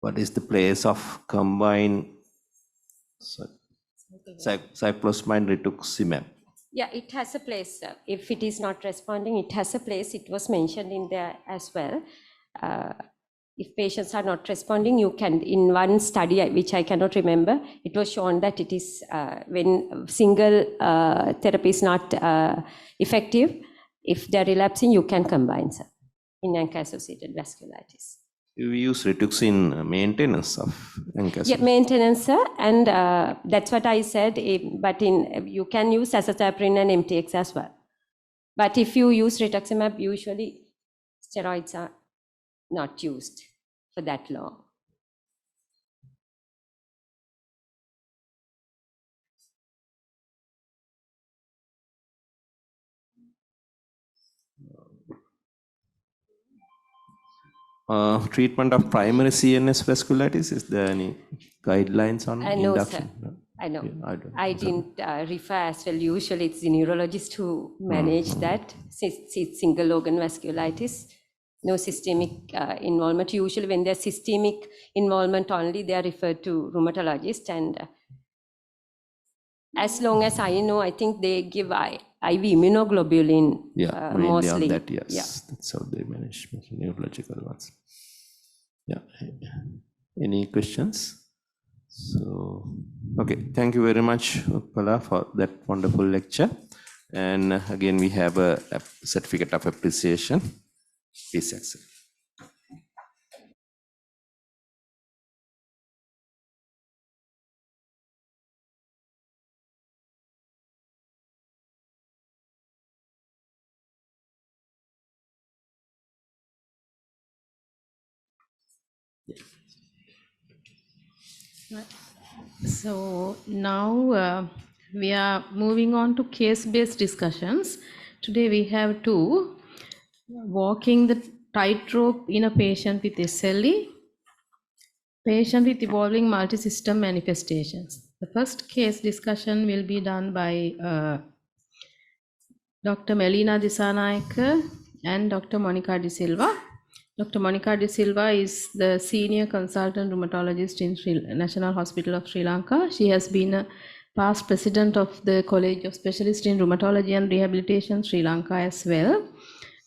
What is the place of combined cyclosporine rituximab? Yeah, it has a place. If it is not responding, it has a place. It was mentioned in there as well. If patients are not responding, you can, in one study, which I cannot remember, it was shown that it is when single therapy is not effective, if they're relapsing, you can combine some in ANCA-associated vasculitis. You use Ritux in maintenance of ANCA? Yeah, maintenance, sir, and that's what I said, but you can use azathioprine and MTX as well. But if you use rituximab, usually steroids are not used for that long. Treatment of primary CNS vasculitis, is there any guidelines on induction? No, sir. I know. Yeah, I didn't refer as well. Usually it's the neurologist who manage that. It's single organ vasculitis. No systemic involvement. Usually when there's systemic involvement only, they are referred to rheumatologist. And as long as I know, I think they give IV immunoglobulin mostly. On that, yes. Yeah. That's how they manage neurological ones. Yeah. Any questions? So, okay. Thank you very much, Pala, for that wonderful lecture. And again, we have a certificate of appreciation. Please accept. So now we are moving on to case-based discussions. Today we have two: walking the tightrope in a patient with SLE, patient with evolving multi-system manifestations. The first case discussion will be done by Dr. Melina Disanayake and Dr. Monica De Silva. Dr. Monica De Silva is the senior consultant rheumatologist in National Hospital of Sri Lanka. She has been a past president of the College of Specialists in Rheumatology and Rehabilitation Sri Lanka as well.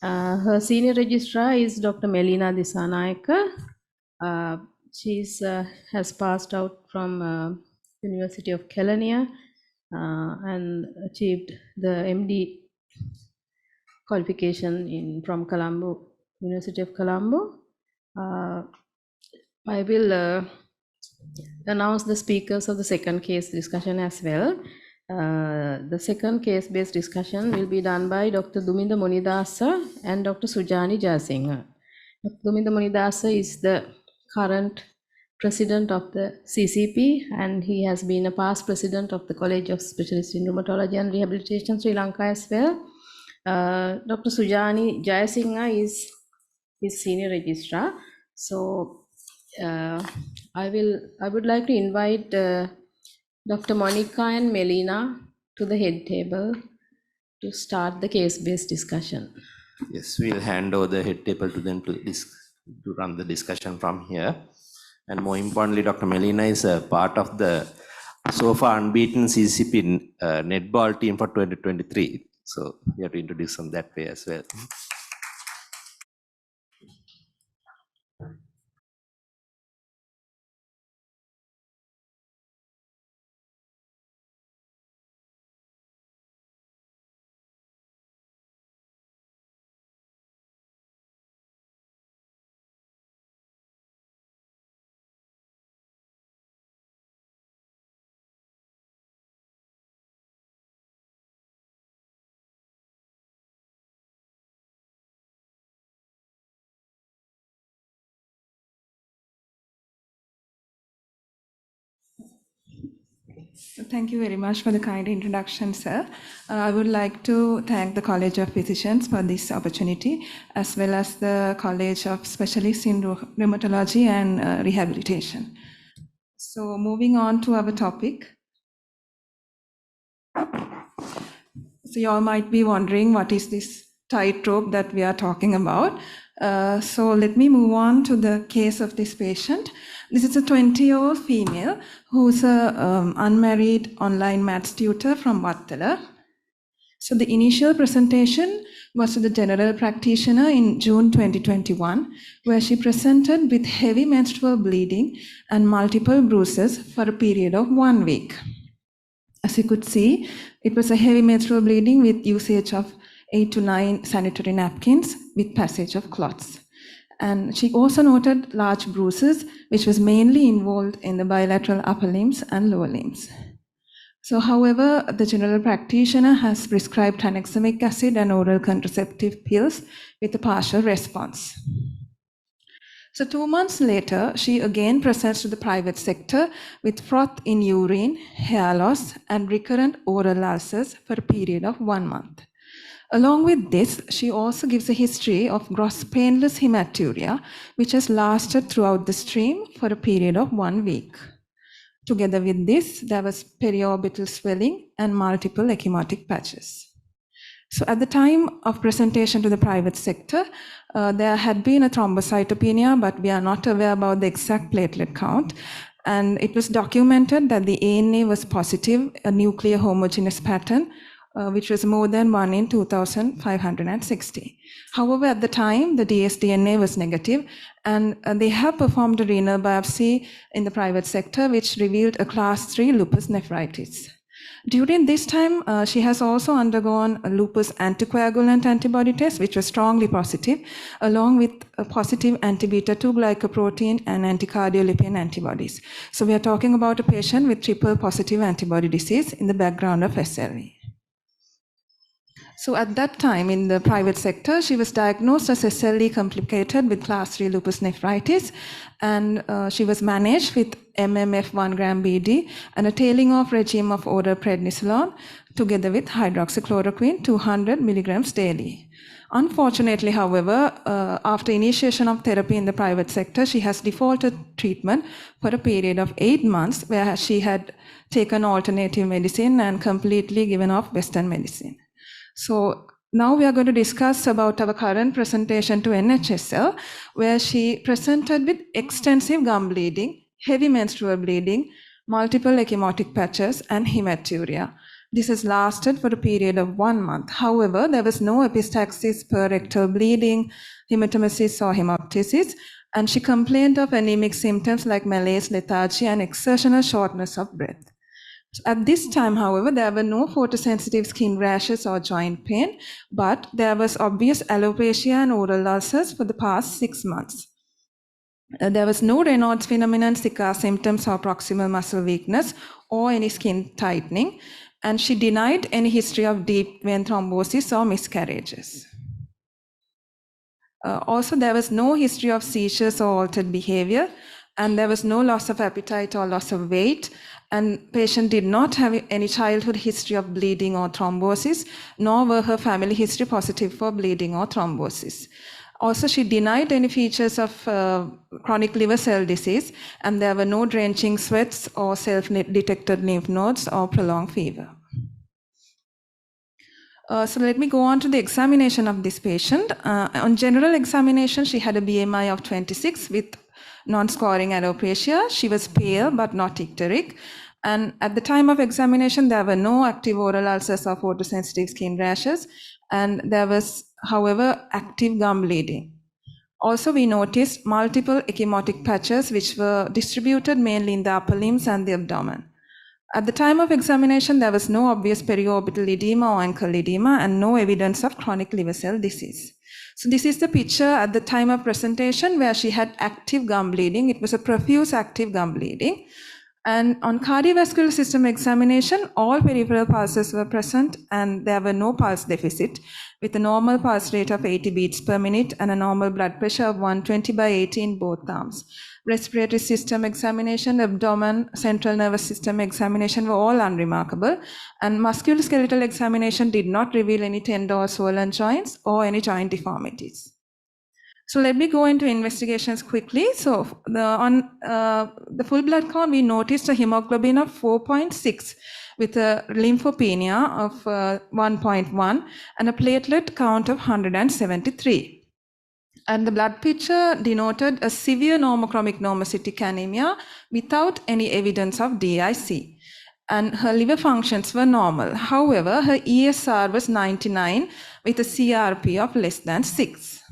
Her senior registrar is Dr. Melina Disanayake. She has passed out from University of Kelaniya and achieved the MD qualification from Colombo, University of Colombo. I will announce the speakers of the second case discussion as well. The second case-based discussion will be done by Dr. Duminda Munidasa and Dr. Sujani Jayasinghe. Dr. Duminda Munidasa is the current president of the CCP, and he has been a past president of the College of Specialists in Rheumatology and Rehabilitation Sri Lanka as well. Dr. Sujani Jayasinghe is his senior registrar. So I would like to invite Dr. Monica and Melina to the head table to start the case-based discussion. Yes, we'll hand over the head table to them to run the discussion from here. And more importantly, Dr. Melina is a part of the so far unbeaten CCP netball team for 2023. So we have to introduce them that way as well. Thank you very much for the kind introduction, sir. I would like to thank the College of Physicians for this opportunity, as well as the College of Specialists in Rheumatology and Rehabilitation. So moving on to our topic. So you all might be wondering, what is this tightrope that we are talking about? So let me move on to the case of this patient. This is a 20-year-old female who's an unmarried online maths tutor from Vattala. So the initial presentation was to the general practitioner in June 2021, where she presented with heavy menstrual bleeding and multiple bruises for a period of 1 week. As you could see, it was a heavy menstrual bleeding with usage of 8 to 9 sanitary napkins with passage of clots. And she also noted large bruises, which was mainly involved in the bilateral upper limbs and lower limbs. So, however, the general practitioner has prescribed tranexamic acid and oral contraceptive pills with a partial response. So 2 months later, she again presents to the private sector with froth in urine, hair loss, and recurrent oral ulcers for a period of 1 month. Along with this, she also gives a history of gross painless hematuria, which has lasted throughout the stream for a period of 1 week. Together with this, there was periorbital swelling and multiple ecchymotic patches. So at the time of presentation to the private sector, there had been a thrombocytopenia, but we are not aware about the exact platelet count. And it was documented that the ANA was positive, a nuclear homogeneous pattern, which was more than 1 in 2,560. However, at the time, the dsDNA was negative, and they have performed a renal biopsy in the private sector, which revealed a class 3 lupus nephritis. During this time, she has also undergone a lupus anticoagulant antibody test, which was strongly positive, along with a positive anti-beta-2 glycoprotein and anticardiolipin antibodies. So we are talking about a patient with triple positive antibody disease in the background of SLE. So at that time in the private sector, she was diagnosed as SLE complicated with class 3 lupus nephritis, and she was managed with MMF 1 gram BD and a tailing off regime of oral prednisolone together with hydroxychloroquine 200 milligrams daily. Unfortunately, however, after initiation of therapy in the private sector, she has defaulted treatment for a period of 8 months where she had taken alternative medicine and completely given up Western medicine. So now we are going to discuss about our current presentation to NHSL, where she presented with extensive gum bleeding, heavy menstrual bleeding, multiple ecchymotic patches, and hematuria. This has lasted for a period of 1 month. However, there was no epistaxis, rectal bleeding, hematemesis, or hemoptysis, and she complained of anemic symptoms like malaise, lethargy, and exertional shortness of breath. At this time, however, there were no photosensitive skin rashes or joint pain, but there was obvious alopecia and oral ulcers for the past 6 months. There was no Raynaud's phenomenon, Zika symptoms, or proximal muscle weakness, or any skin tightening, and she denied any history of deep vein thrombosis or miscarriages. Also, there was no history of seizures or altered behavior, and there was no loss of appetite or loss of weight, and patient did not have any childhood history of bleeding or thrombosis, nor were her family history positive for bleeding or thrombosis. Also, she denied any features of chronic liver cell disease, and there were no drenching sweats or self-detected lymph nodes or prolonged fever. So let me go on to the examination of this patient. On general examination, she had a BMI of 26 with non-scoring alopecia. She was pale but not icteric. And at the time of examination, there were no active oral ulcers or photosensitive skin rashes. And there was, however, active gum bleeding. Also, we noticed multiple ecchymotic patches which were distributed mainly in the upper limbs and the abdomen. At the time of examination, there was no obvious periorbital edema or ankle edema and no evidence of chronic liver cell disease. So this is the picture at the time of presentation where she had active gum bleeding. It was a profuse active gum bleeding. And on cardiovascular system examination, all peripheral pulses were present and there were no pulse deficit with a normal pulse rate of 80 beats per minute and a normal blood pressure of 120 by 80 in both arms. Respiratory system examination, abdomen, central nervous system examination were all unremarkable, and musculoskeletal examination did not reveal any tender or swollen joints or any joint deformities. So let me go into investigations quickly. So on the full blood count, we noticed a hemoglobin of 4.6 with a lymphopenia of 1.1 and a platelet count of 173. And the blood picture denoted a severe normochromic normocytic anemia without any evidence of DIC. And her liver functions were normal. However, her ESR was 99 with a CRP of less than 6.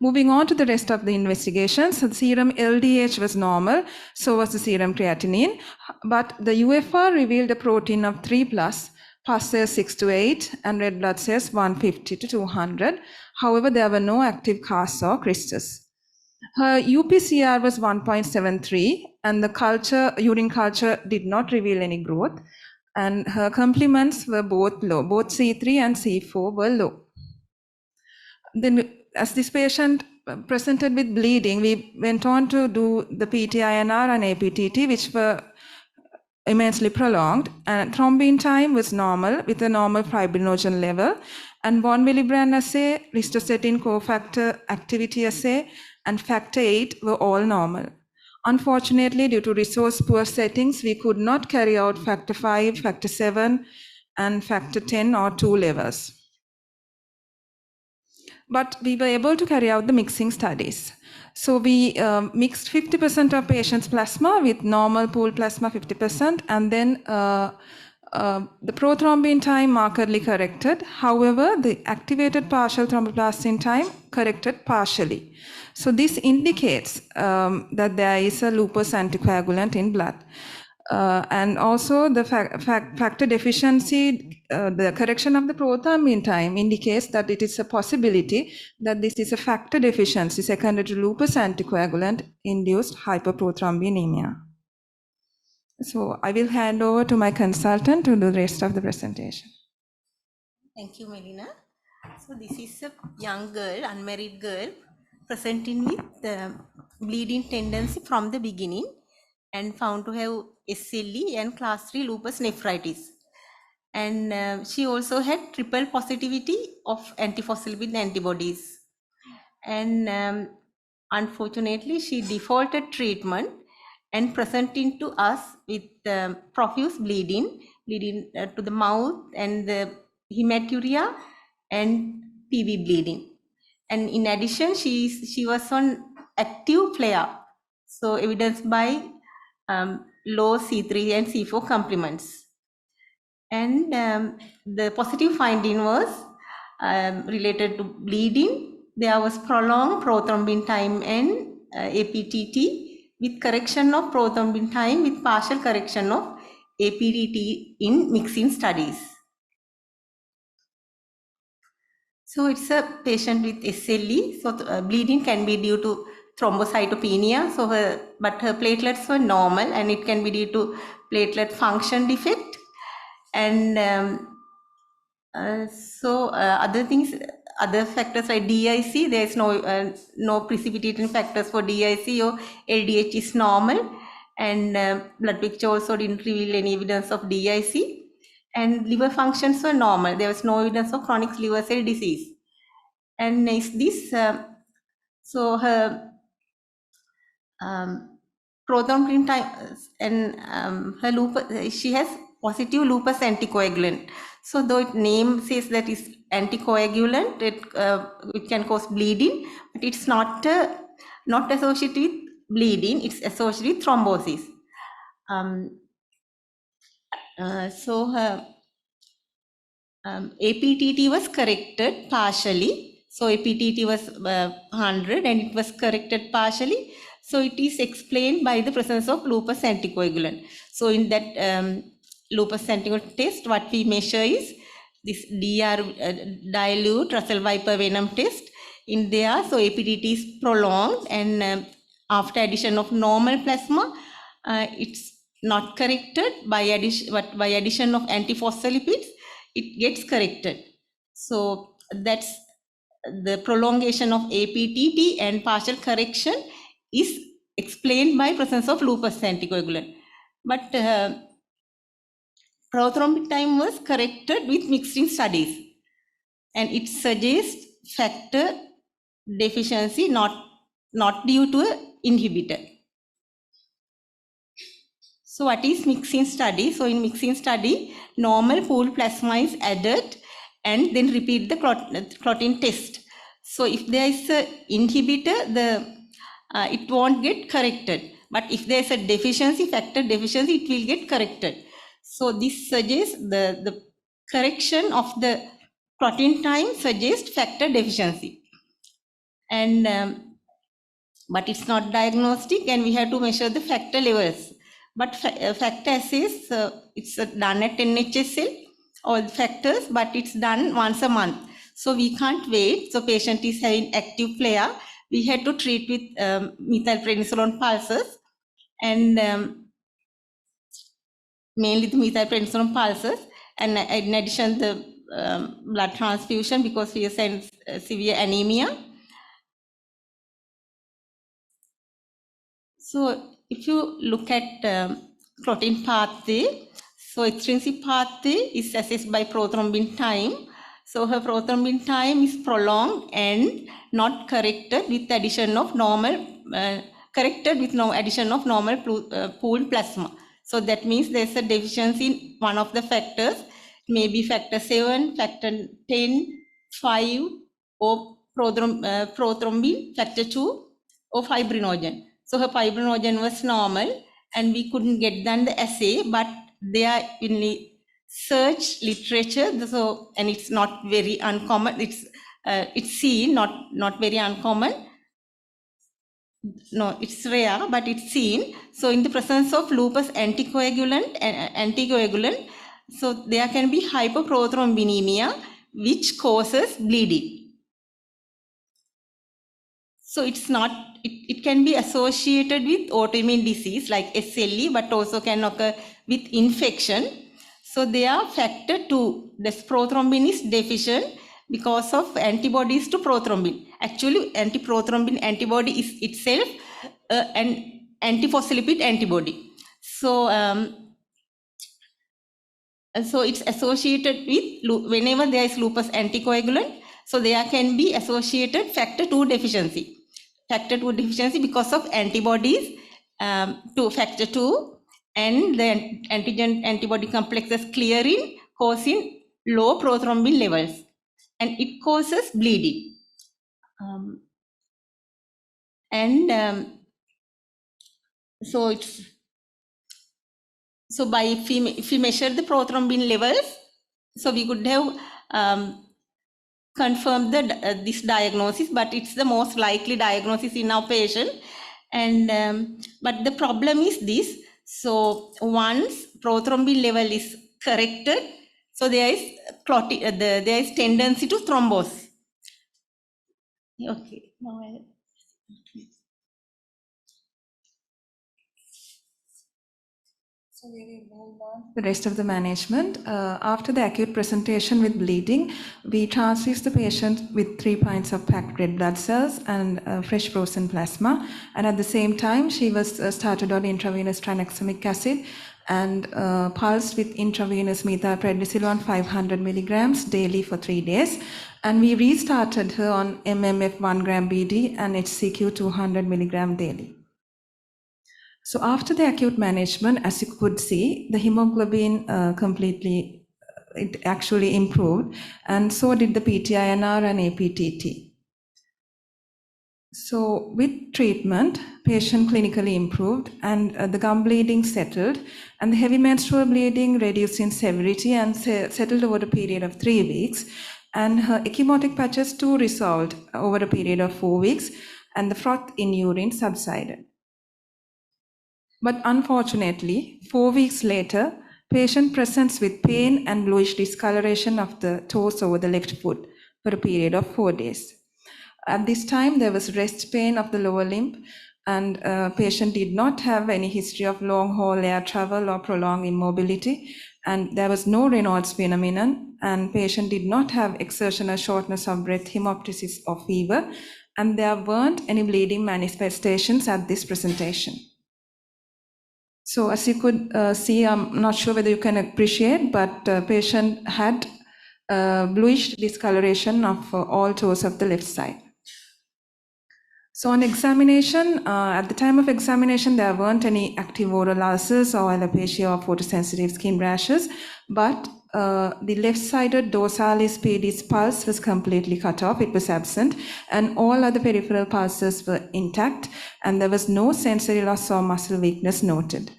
Moving on to the rest of the investigations, the serum LDH was normal, so was the serum creatinine, but the UFR revealed a protein of 3+, pus cells 6 to 8, and red blood cells 150 to 200. However, there were no active casts or crystals. Her UPCR was 1.73, and the urine culture did not reveal any growth, and her complements were both low. Both C3 and C4 were low. Then, as this patient presented with bleeding, we went on to do the PT-INR and APTT, which were immensely prolonged, and thrombin time was normal with a normal fibrinogen level, and von Willebrand assay, ristocetin cofactor activity assay, and factor 8 were all normal. Unfortunately, due to resource poor settings, we could not carry out factor 5, factor 7, and factor 10 or 2 levels. But we were able to carry out the mixing studies. So we mixed 50% of patients' plasma with normal pool plasma 50%, and then the prothrombin time markedly corrected. However, the activated partial thromboplastin time corrected partially. So this indicates that there is a lupus anticoagulant in blood. And also the factor deficiency, the correction of the prothrombin time indicates that it is a possibility that this is a factor deficiency secondary to lupus anticoagulant induced hyperprothrombemia. So I will hand over to my consultant to do the rest of the presentation. Thank you, Melina. So this is a young girl, unmarried girl, presenting with bleeding tendency from the beginning and found to have SLE and class 3 lupus nephritis. And she also had triple positivity of antiphospholipid antibodies. And unfortunately, she defaulted treatment and presenting to us with profuse bleeding to the mouth and the hematuria and PV bleeding. And in addition, she was on active flare, so evidenced by low C3 and C4 complements. And the positive finding was related to bleeding. There was prolonged prothrombin time and APTT with correction of prothrombin time with partial correction of APTT in mixing studies. So it's a patient with SLE. So bleeding can be due to thrombocytopenia. But her platelets were normal, and it can be due to platelet function defect. And other factors like DIC, there is no precipitating factors for DIC, or LDH is normal, and blood picture also didn't reveal any evidence of DIC, and liver functions were normal. There was no evidence of chronic liver cell disease. And is this so her prothrombin time and her lupus, she has positive lupus anticoagulant. So though its name says that it's anticoagulant, it can cause bleeding, but it's not associated with bleeding. It's associated with thrombosis. So her APTT was corrected partially. So APTT was 100 and it was corrected partially. So it is explained by the presence of lupus anticoagulant. So in that lupus anticoagulant test, what we measure is this dilute Russell Viper venom test in there. So APTT is prolonged, and after addition of normal plasma, it's not corrected by addition of antiphospholipids. It gets corrected. So that's the prolongation of APTT and partial correction is explained by presence of lupus anticoagulant. But prothrombin time was corrected with mixing studies, and it suggests factor deficiency, not due to an inhibitor. So what is mixing study? So in mixing study, normal pooled plasma is added and then repeat the clotting test. So if there is an inhibitor, it won't get corrected. But if there is a deficiency, factor deficiency, it will get corrected. So this suggests the correction of the clotting time suggests factor deficiency. And but it's not diagnostic, and we have to measure the factor levels. But factor assays, it's done at NHSL, all the factors, but it's done once a month. So we can't wait. So patient is having active flare. We had to treat with methylprednisolone pulses, and mainly the methylprednisolone pulses, and in addition the blood transfusion because we are seeing severe anemia. So if you look at clotting pathway, so extrinsic pathway is assessed by prothrombin time. So her prothrombin time is prolonged and not corrected with addition of normal, pooled plasma. So that means there's a deficiency in one of the factors, maybe factor 7, factor 10, 5, or prothrombin, factor 2, or fibrinogen. So her fibrinogen was normal, and we couldn't get done the assay, but they are in the search literature. So, and it's not very uncommon. It's seen, not very uncommon. No, it's rare, but it's seen. So in the presence of lupus anticoagulant, so there can be hyperprothrombemia, which causes bleeding. So it's not, it can be associated with autoimmune disease like SLE, but also can occur with infection. So they are factor 2. This prothrombin is deficient because of antibodies to prothrombin. Actually, anti-prothrombin antibody is itself an antiphospholipid antibody. So, so it's associated with, whenever there is lupus anticoagulant, so there can be associated factor 2 deficiency. Factor 2 deficiency because of antibodies to factor 2, and the antigen antibody complexes clearing, causing low prothrombin levels, and it causes bleeding. So it's so by if we measure the prothrombin levels, so we could have confirmed this diagnosis, but it's the most likely diagnosis in our patient. And but the problem is this: so once prothrombin level is corrected, so there is clotting, there is tendency to thrombose. Okay, now So we will move on to the rest of the management. After the acute presentation with bleeding, we transfused the patient with 3 pints of packed red blood cells and fresh frozen plasma. And at the same time, she was started on intravenous tranexamic acid and pulsed with intravenous methylprednisolone 500 milligrams daily for 3 days. And we restarted her on MMF 1 gram BD and HCQ 200 milligram daily. So after the acute management, as you could see, the hemoglobin it actually improved, and so did the PTINR and APTT. So with treatment, patient clinically improved, and the gum bleeding settled, and the heavy menstrual bleeding reduced in severity and settled over a period of 3 weeks, and her ecchymotic patches too resolved over a period of 4 weeks, and the froth in urine subsided. But unfortunately, 4 weeks later, patient presents with pain and bluish discoloration of the toes over the left foot for a period of 4 days. At this time, there was rest pain of the lower limb, and patient did not have any history of long-haul air travel or prolonged immobility, and there was no Raynaud's phenomenon, and patient did not have exertional shortness of breath, hemoptysis, or fever, and there weren't any bleeding manifestations at this presentation. So as you could see, I'm not sure whether you can appreciate, but patient had bluish discoloration of all toes of the left side. So on examination, at the time of examination, there weren't any active oral ulcers or alopecia or photosensitive skin rashes, but the left-sided dorsalis pedis pulse was completely cut off, it was absent, and all other peripheral pulses were intact, and there was no sensory loss or muscle weakness noted.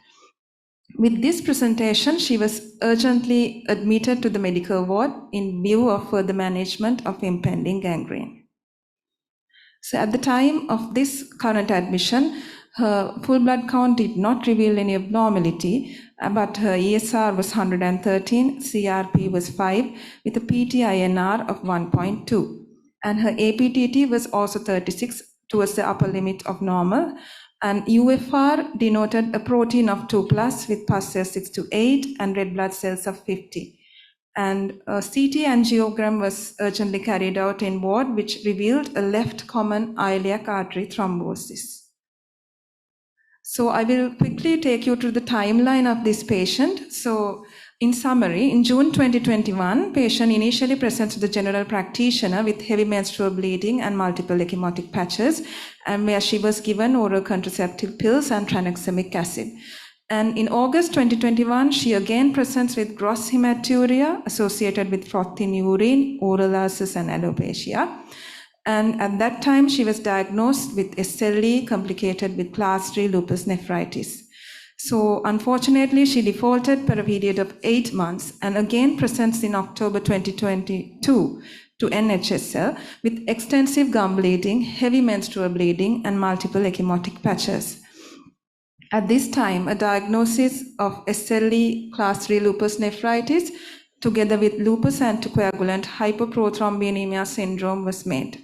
With this presentation, she was urgently admitted to the medical ward in view of further management of impending gangrene. So at the time of this current admission, her full blood count did not reveal any abnormality, but her ESR was 113, CRP was 5, with a PTINR of 1.2. And her APTT was also 36, towards the upper limit of normal. And UFR denoted a protein of 2 plus with pus cells 6 to 8 and red blood cells of 50. And a CT angiogram was urgently carried out in ward, which revealed a left common iliac artery thrombosis. So I will quickly take you through the timeline of this patient. So in summary, in June 2021, patient initially presents to the general practitioner with heavy menstrual bleeding and multiple ecchymotic patches, and where she was given oral contraceptive pills and tranexamic acid. And in August 2021, she again presents with gross hematuria associated with froth in urine, oral ulcers, and alopecia. And at that time, she was diagnosed with SLE complicated with class 3 lupus nephritis. So unfortunately, she defaulted for a period of 8 months and again presents in October 2022 to NHSL with extensive gum bleeding, heavy menstrual bleeding, and multiple ecchymotic patches. At this time, a diagnosis of SLE class 3 lupus nephritis together with lupus anticoagulant hyperprothrombinemia syndrome was made.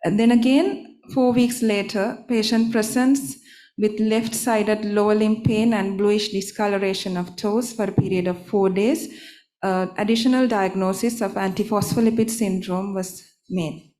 And then again, 4 weeks later, patient presents with left-sided lower limb pain and bluish discoloration of toes for a period of 4 days. Additional diagnosis of antiphospholipid syndrome was made.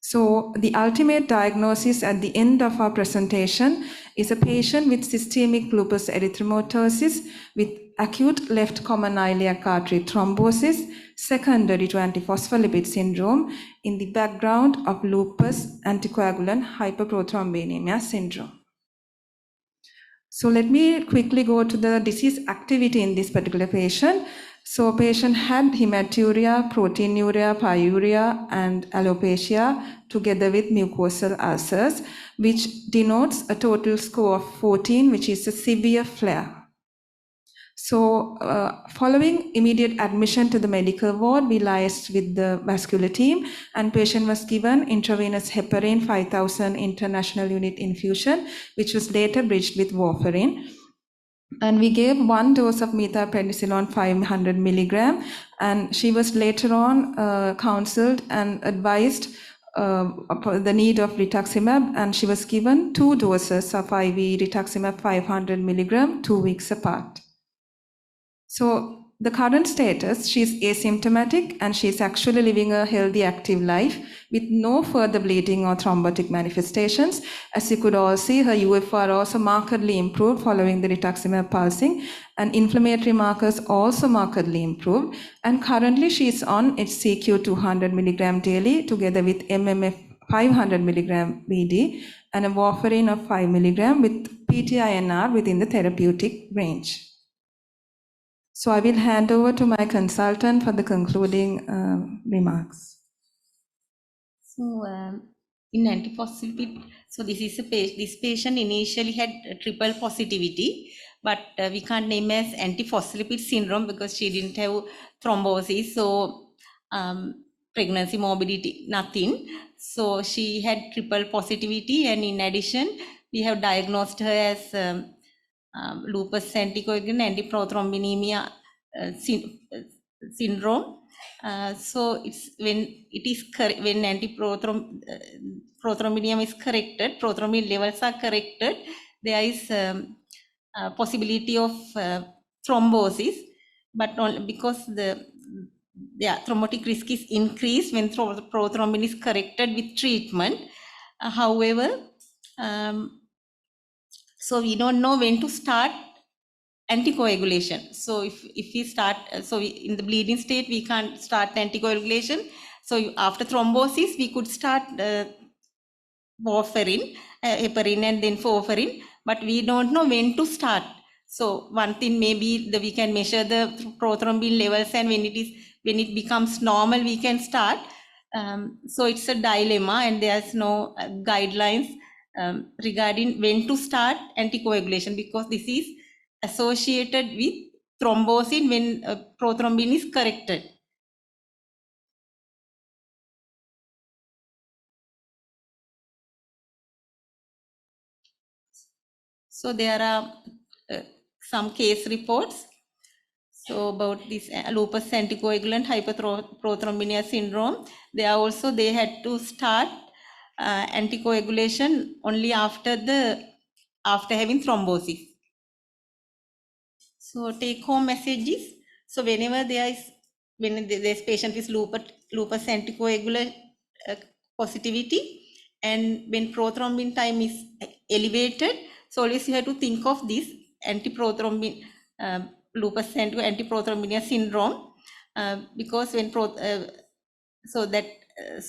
So the ultimate diagnosis at the end of our presentation is a patient with systemic lupus erythematosus with acute left common iliac artery thrombosis secondary to antiphospholipid syndrome in the background of lupus anticoagulant hyperprothrombemia syndrome. So let me quickly go to the disease activity in this particular patient. So patient had hematuria, proteinuria, pyuria, and alopecia together with mucosal ulcers, which denotes a total score of 14, which is a severe flare. So following immediate admission to the medical ward, we liaised with the vascular team and patient was given intravenous heparin 5000 international unit infusion, which was later bridged with warfarin. And we gave 1 dose of methylprednisolone 500 milligram, and she was later on counseled and advised the need of rituximab, and she was given 2 doses of IV rituximab 500 milligram 2 weeks apart. So the current status, she's asymptomatic and she's actually living a healthy, active life with no further bleeding or thrombotic manifestations. As you could all see, her UFR also markedly improved following the rituximab pulsing, and inflammatory markers also markedly improved. And currently she's on HCQ 200 milligram daily together with MMF 500 milligram BD and a warfarin of 5 milligram with PTINR within the therapeutic range. So I will hand over to my consultant for the concluding remarks. So in antiphospholipid, so this is this patient initially had triple positivity, but we can't name as antiphospholipid syndrome because she didn't have thrombosis, so pregnancy, morbidity, nothing. So she had triple positivity, and in addition, we have diagnosed her as lupus anticoagulant antiprothrombemia syndrome. So it's when prothrombinium is corrected, prothrombin levels are corrected, there is possibility of thrombosis, but only because the thrombotic risk is increased when prothrombin is corrected with treatment. However, so we don't know when to start anticoagulation. So if we start, in the bleeding state, we can't start anticoagulation. So after thrombosis, we could start warfarin, heparin, and then warfarin, but we don't know when to start. So one thing may be that we can measure the prothrombin levels, and when it becomes normal, we can start. So it's a dilemma, and there's no guidelines regarding when to start anticoagulation, because this is associated with thrombosis when prothrombin is corrected. So there are some case reports. So about this lupus anticoagulant hyperprothrombemia syndrome, they had to start anticoagulation only after having thrombosis. So take home messages. So whenever this patient is lupus anticoagulant positivity, and when prothrombin time is elevated, so always you have to think of this antiprothrombin lupus antiprothrombemia syndrome, because when so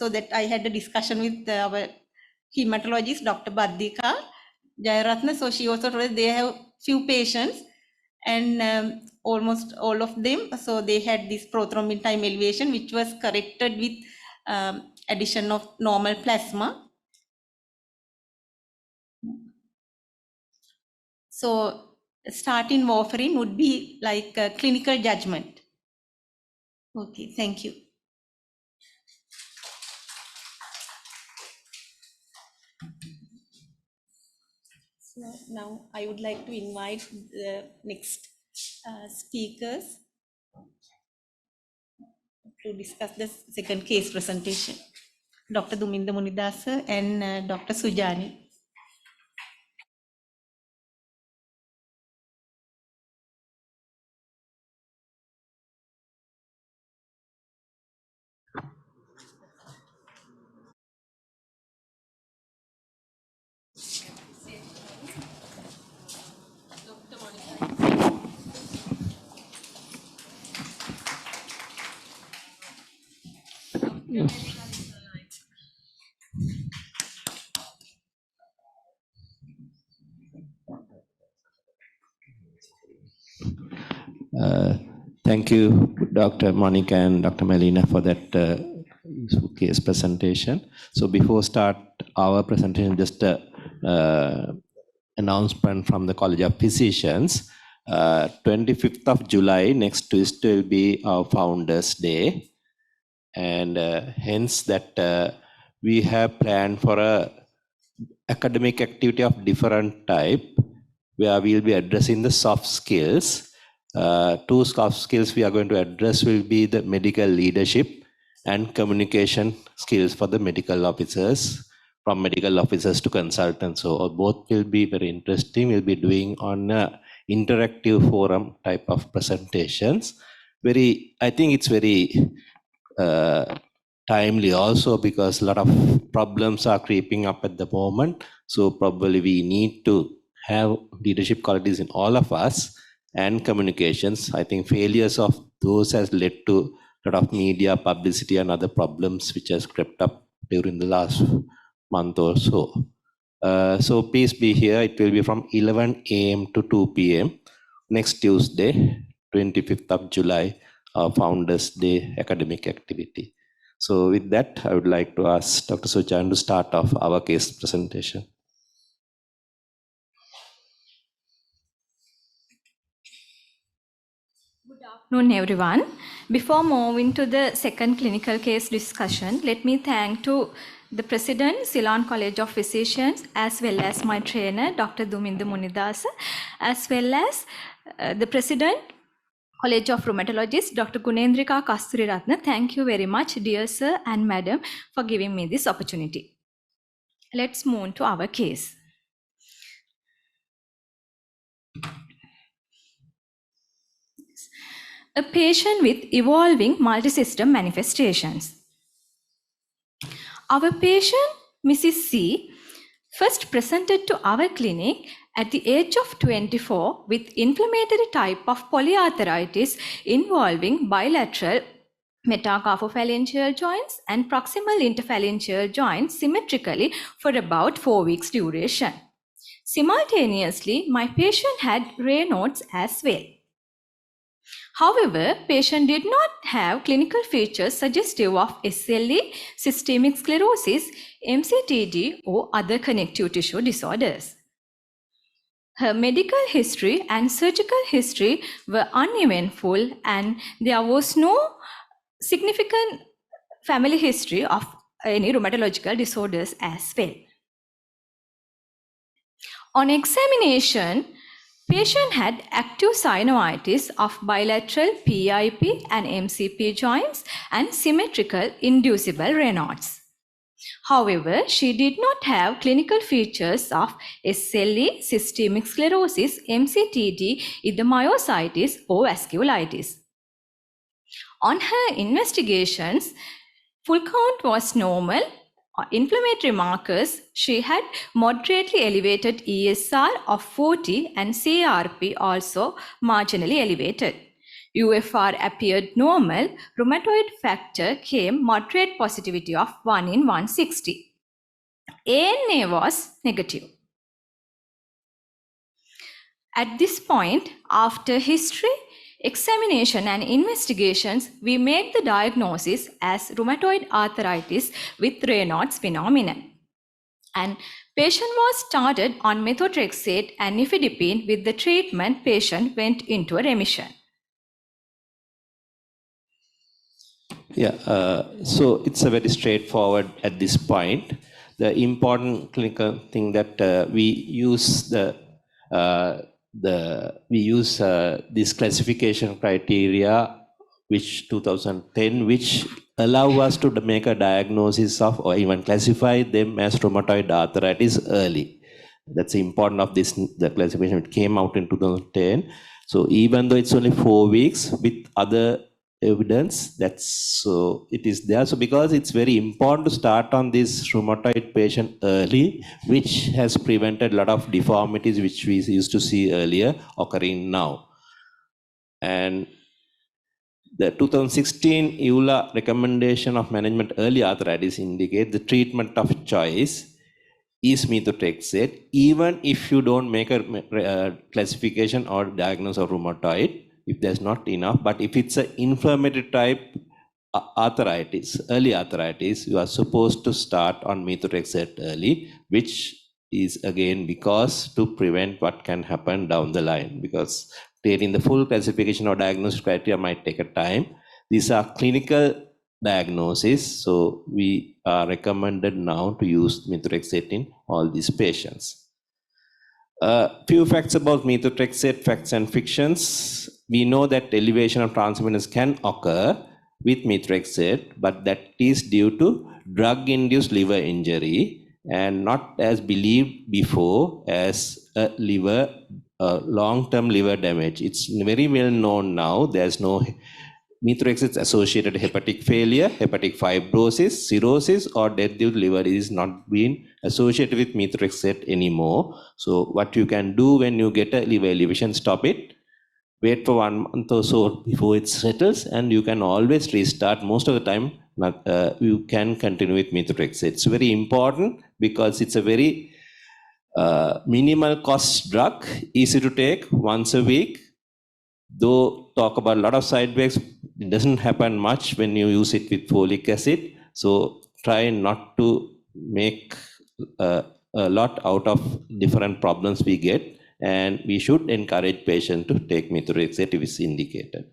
that I had a discussion with our hematologist, Dr. Baddika Jayaratna. So she also told us they have few patients, and almost all of them, so they had this prothrombin time elevation, which was corrected with addition of normal plasma. So starting warfarin would be like a clinical judgment. Okay, thank you. So now I would like to invite the next speakers to discuss the second case presentation. Dr. Duminda Munidasa and Dr. Sujani. Thank you, Dr. Monica and Dr. Melina, for that useful case presentation. So before start our presentation, just a announcement from the College of Physicians. 25th of July, next Tuesday, will be our Founders Day. And hence that we have planned for a academic activity of different type, where we'll be addressing the soft skills. Two soft skills we are going to address will be the medical leadership and communication skills for the medical officers, from medical officers to consultants. So both will be very interesting. We'll be doing on a interactive forum type of presentations. I think it's very timely also, because a lot of problems are creeping up at the moment. So probably we need to have leadership qualities in all of us, and communications. I think failures of those has led to a lot of media publicity and other problems which has crept up during the last month or so. So please be here. It will be from 11 a.m. to 2 p.m. next Tuesday, 25th of July, our Founders Day academic activity. So with that, I would like to ask Dr. Suchan to start off our case presentation. Good afternoon, everyone. Before moving to the second clinical case discussion, let me thank to the President, Ceylon College of Physicians, as well as my trainer, Dr. Dumindu Munidasa, as well as the President, College of Rheumatologists, Dr. Gunendrika Kasturiratna. Thank you very much, dear sir and madam, for giving me this opportunity. Let's move on to our case. A patient with evolving multisystem manifestations. Our patient, Mrs. C, first presented to our clinic at the age of 24 with inflammatory type of polyarthritis involving bilateral metacarpophalangeal joints and proximal interphalangeal joints symmetrically for about 4 weeks duration. Simultaneously, my patient had Raynaud's as well. However, patient did not have clinical features suggestive of SLE, systemic sclerosis, MCTD, or other connective tissue disorders. Her medical history and surgical history were uneventful, and there was no significant family history of any rheumatological disorders as well. On examination, patient had active synovitis of bilateral PIP and MCP joints and symmetrical inducible Raynaud's. However, she did not have clinical features of SLE, systemic sclerosis, MCTD, either myositis or vasculitis. On her investigations, full count was normal. Inflammatory markers, she had moderately elevated ESR of 40 and CRP also marginally elevated. UFR appeared normal. Rheumatoid factor came moderate positivity of 1 in 160. ANA was negative. At this point, after history, examination and investigations, we made the diagnosis as rheumatoid arthritis with Raynaud's phenomenon. And patient was started on methotrexate and nifedipine. With the treatment, patient went into a remission. Yeah, so it's a very straightforward at this point. The important clinical thing that we use this classification criteria, which 2010, which allow us to make a diagnosis of or even classify them as rheumatoid arthritis early. That's important of this. The classification, it came out in 2010. So even though it's only 4 weeks, with other evidence, it is there. So because it's very important to start on this rheumatoid patient early, which has prevented a lot of deformities which we used to see earlier occurring now. And the 2016 EULA recommendation of management early arthritis indicate the treatment of choice is methotrexate, even if you don't make a classification or diagnosis of rheumatoid. if there's not enough. But if it's an inflammatory type arthritis, early arthritis, you are supposed to start on methotrexate early, which is again because to prevent what can happen down the line, because taking the full classification or diagnosis criteria might take a time. These are clinical diagnosis, so we are recommended now to use methotrexate in all these patients. Few facts about methotrexate, facts and fictions. We know that elevation of transaminase can occur with methotrexate, but that is due to drug-induced liver injury and not as believed before as a long-term liver damage. It's very well known now. There's no methotrexate associated hepatic failure, hepatic fibrosis, cirrhosis, or death due to liver is not being associated with methotrexate anymore. So what you can do when you get a liver elevation, stop it, wait for 1 month or so before it settles, and you can always restart. Most of the time, you can continue with methotrexate. It's very important because it's a very minimal cost drug, easy to take, once a week. Though talk about a lot of side effects, it doesn't happen much when you use it with folic acid. So try not to make a lot out of different problems we get, and we should encourage patients to take methotrexate if it's indicated.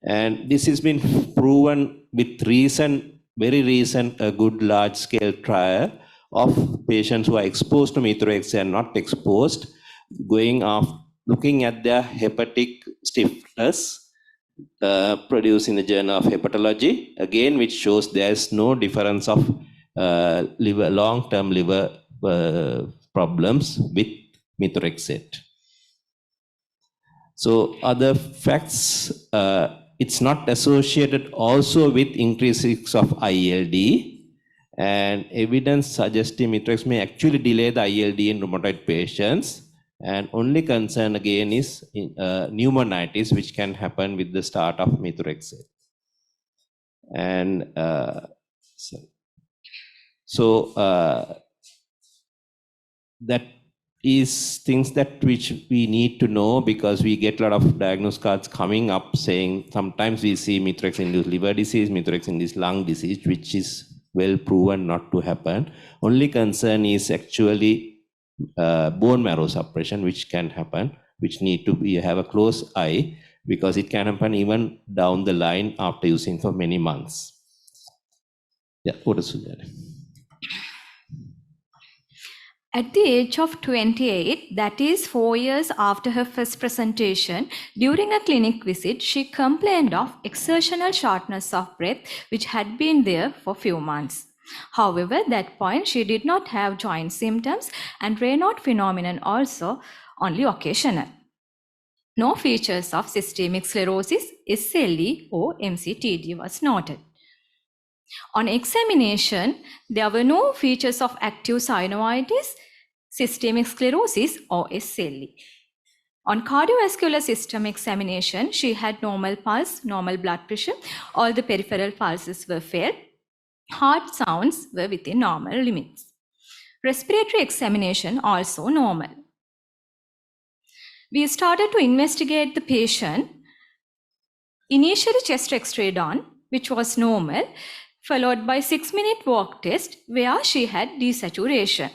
And this has been proven with very recent, a good large-scale trial of patients who are exposed to methotrexate and not exposed, looking at their hepatic stiffness, produced in the Journal of Hepatology, again, which shows there's no difference of long-term liver problems with methotrexate. So other facts, it's not associated also with increased risk of ILD, and evidence suggesting methotrexate may actually delay the ILD in rheumatoid patients. And only concern again is pneumonitis, which can happen with the start of methotrexate. And that is things that which we need to know, because we get a lot of diagnosis cards coming up saying sometimes we see methotrexate-induced liver disease, methotrexate-induced lung disease, which is well proven not to happen. Only concern is actually bone marrow suppression, which can happen, which need to have a close eye, because it can happen even down the line after using for many months. Yeah, what is that? At the age of 28, that is 4 years after her first presentation, during a clinic visit, she complained of exertional shortness of breath, which had been there for few months. However, at that point, she did not have joint symptoms, and Raynaud phenomenon also only occasional. No features of systemic sclerosis, SLE or MCTD was noted. On examination, there were no features of active synovitis, systemic sclerosis or SLE. On cardiovascular system examination, she had normal pulse, normal blood pressure, all the peripheral pulses were fair. Heart sounds were within normal limits. Respiratory examination also normal. We started to investigate the patient. Initially chest X-ray done, which was normal, followed by 6-minute walk test where she had desaturation.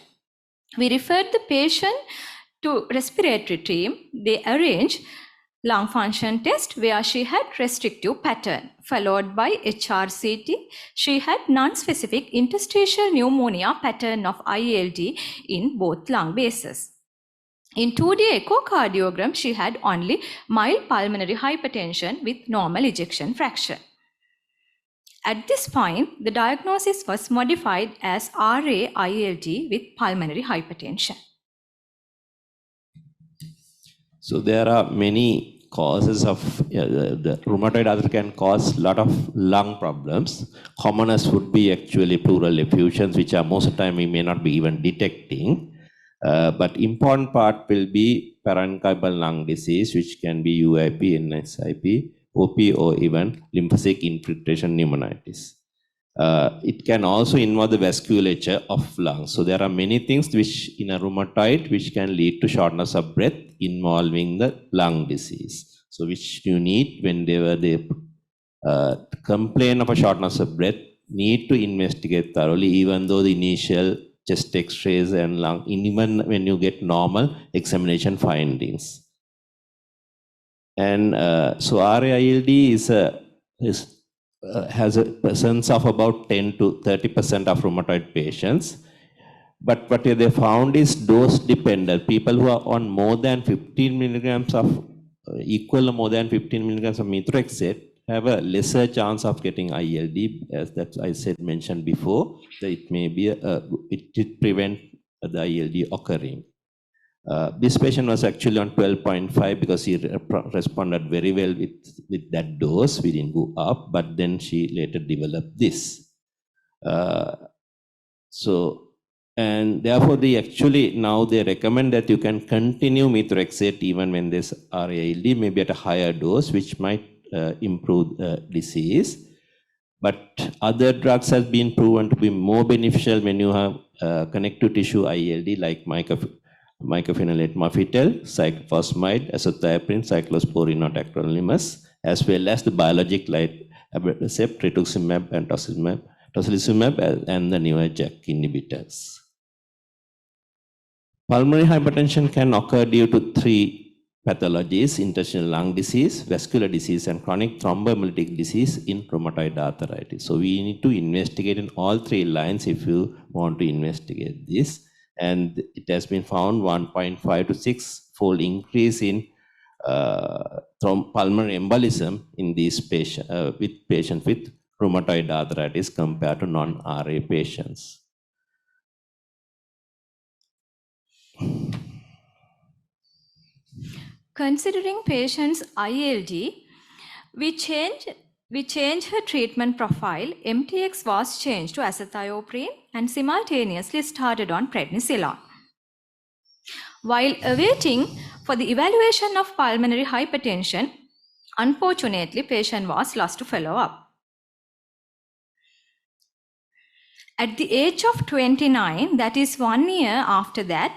We referred the patient to respiratory team. They arranged lung function test where she had restrictive pattern, followed by HRCT. She had non-specific interstitial pneumonia pattern of ILD in both lung bases. In 2D echocardiogram, she had only mild pulmonary hypertension with normal ejection fraction. At this point, the diagnosis was modified as RA-ILD with pulmonary hypertension. So there are many causes of the rheumatoid arthritis can cause a lot of lung problems. Commonest would be actually pleural effusions, which are most of the time we may not be even detecting. But important part will be parenchymal lung disease, which can be UIP, NSIP, OP, or even lymphocytic infiltration pneumonitis. It can also involve the vasculature of lungs. So there are many things which in a rheumatoid which can lead to shortness of breath involving the lung disease. So which you need whenever they complain of a shortness of breath, need to investigate thoroughly, even though the initial chest x-rays and lung, even when you get normal examination findings. And so RAILD has a presence of about 10 to 30% of rheumatoid patients. But what they found is dose dependent. People who are on more than 15 milligrams of equal or more than 15 milligrams of methotrexate have a lesser chance of getting ILD, as that I said mentioned before. That it may be it prevent the ILD occurring. This patient was actually on 12.5 because he responded very well with that dose. We didn't go up, but then she later developed this. And therefore, now they recommend that you can continue methotrexate even when there's RALD, maybe at a higher dose, which might improve the disease. But other drugs have been proven to be more beneficial when you have connective tissue ILD, like mycophenolate mofetil, cyclophosphamide, azathioprine, cyclosporine, or tacrolimus, as well as the biologic like abatacept, rituximab, and tocilizumab, and the newer JAK inhibitors. Pulmonary hypertension can occur due to three pathologies: interstitial lung disease, vascular disease, and chronic thromboembolic disease in rheumatoid arthritis. So we need to investigate in all three lines if you want to investigate this. And it has been found 1.5 to 6-fold increase in pulmonary embolism in these patients with rheumatoid arthritis compared to non-RA patients. Considering patient's ILD, we changed her treatment profile. MTX was changed to azathioprine and simultaneously started on prednisolone. While awaiting for the evaluation of pulmonary hypertension, unfortunately, patient was lost to follow-up. At the age of 29, that is 1 year after that,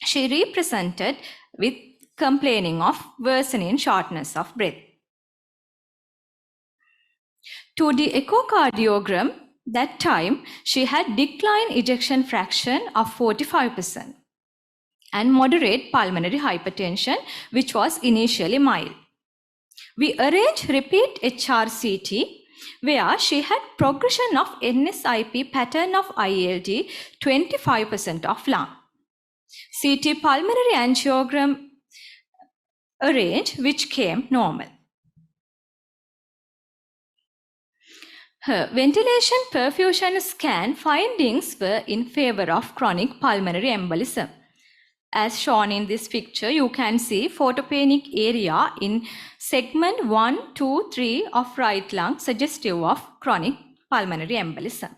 she represented with complaining of worsening shortness of breath. To the echocardiogram, that time she had declined ejection fraction of 45% and moderate pulmonary hypertension, which was initially mild. We arranged repeat HRCT, where she had progression of NSIP pattern of ILD, 25% of lung. CT pulmonary angiogram arranged, which came normal. Her ventilation perfusion scan findings were in favor of chronic pulmonary embolism. As shown in this picture, you can see photopenic area in segment 1, 2, 3 of right lung, suggestive of chronic pulmonary embolism.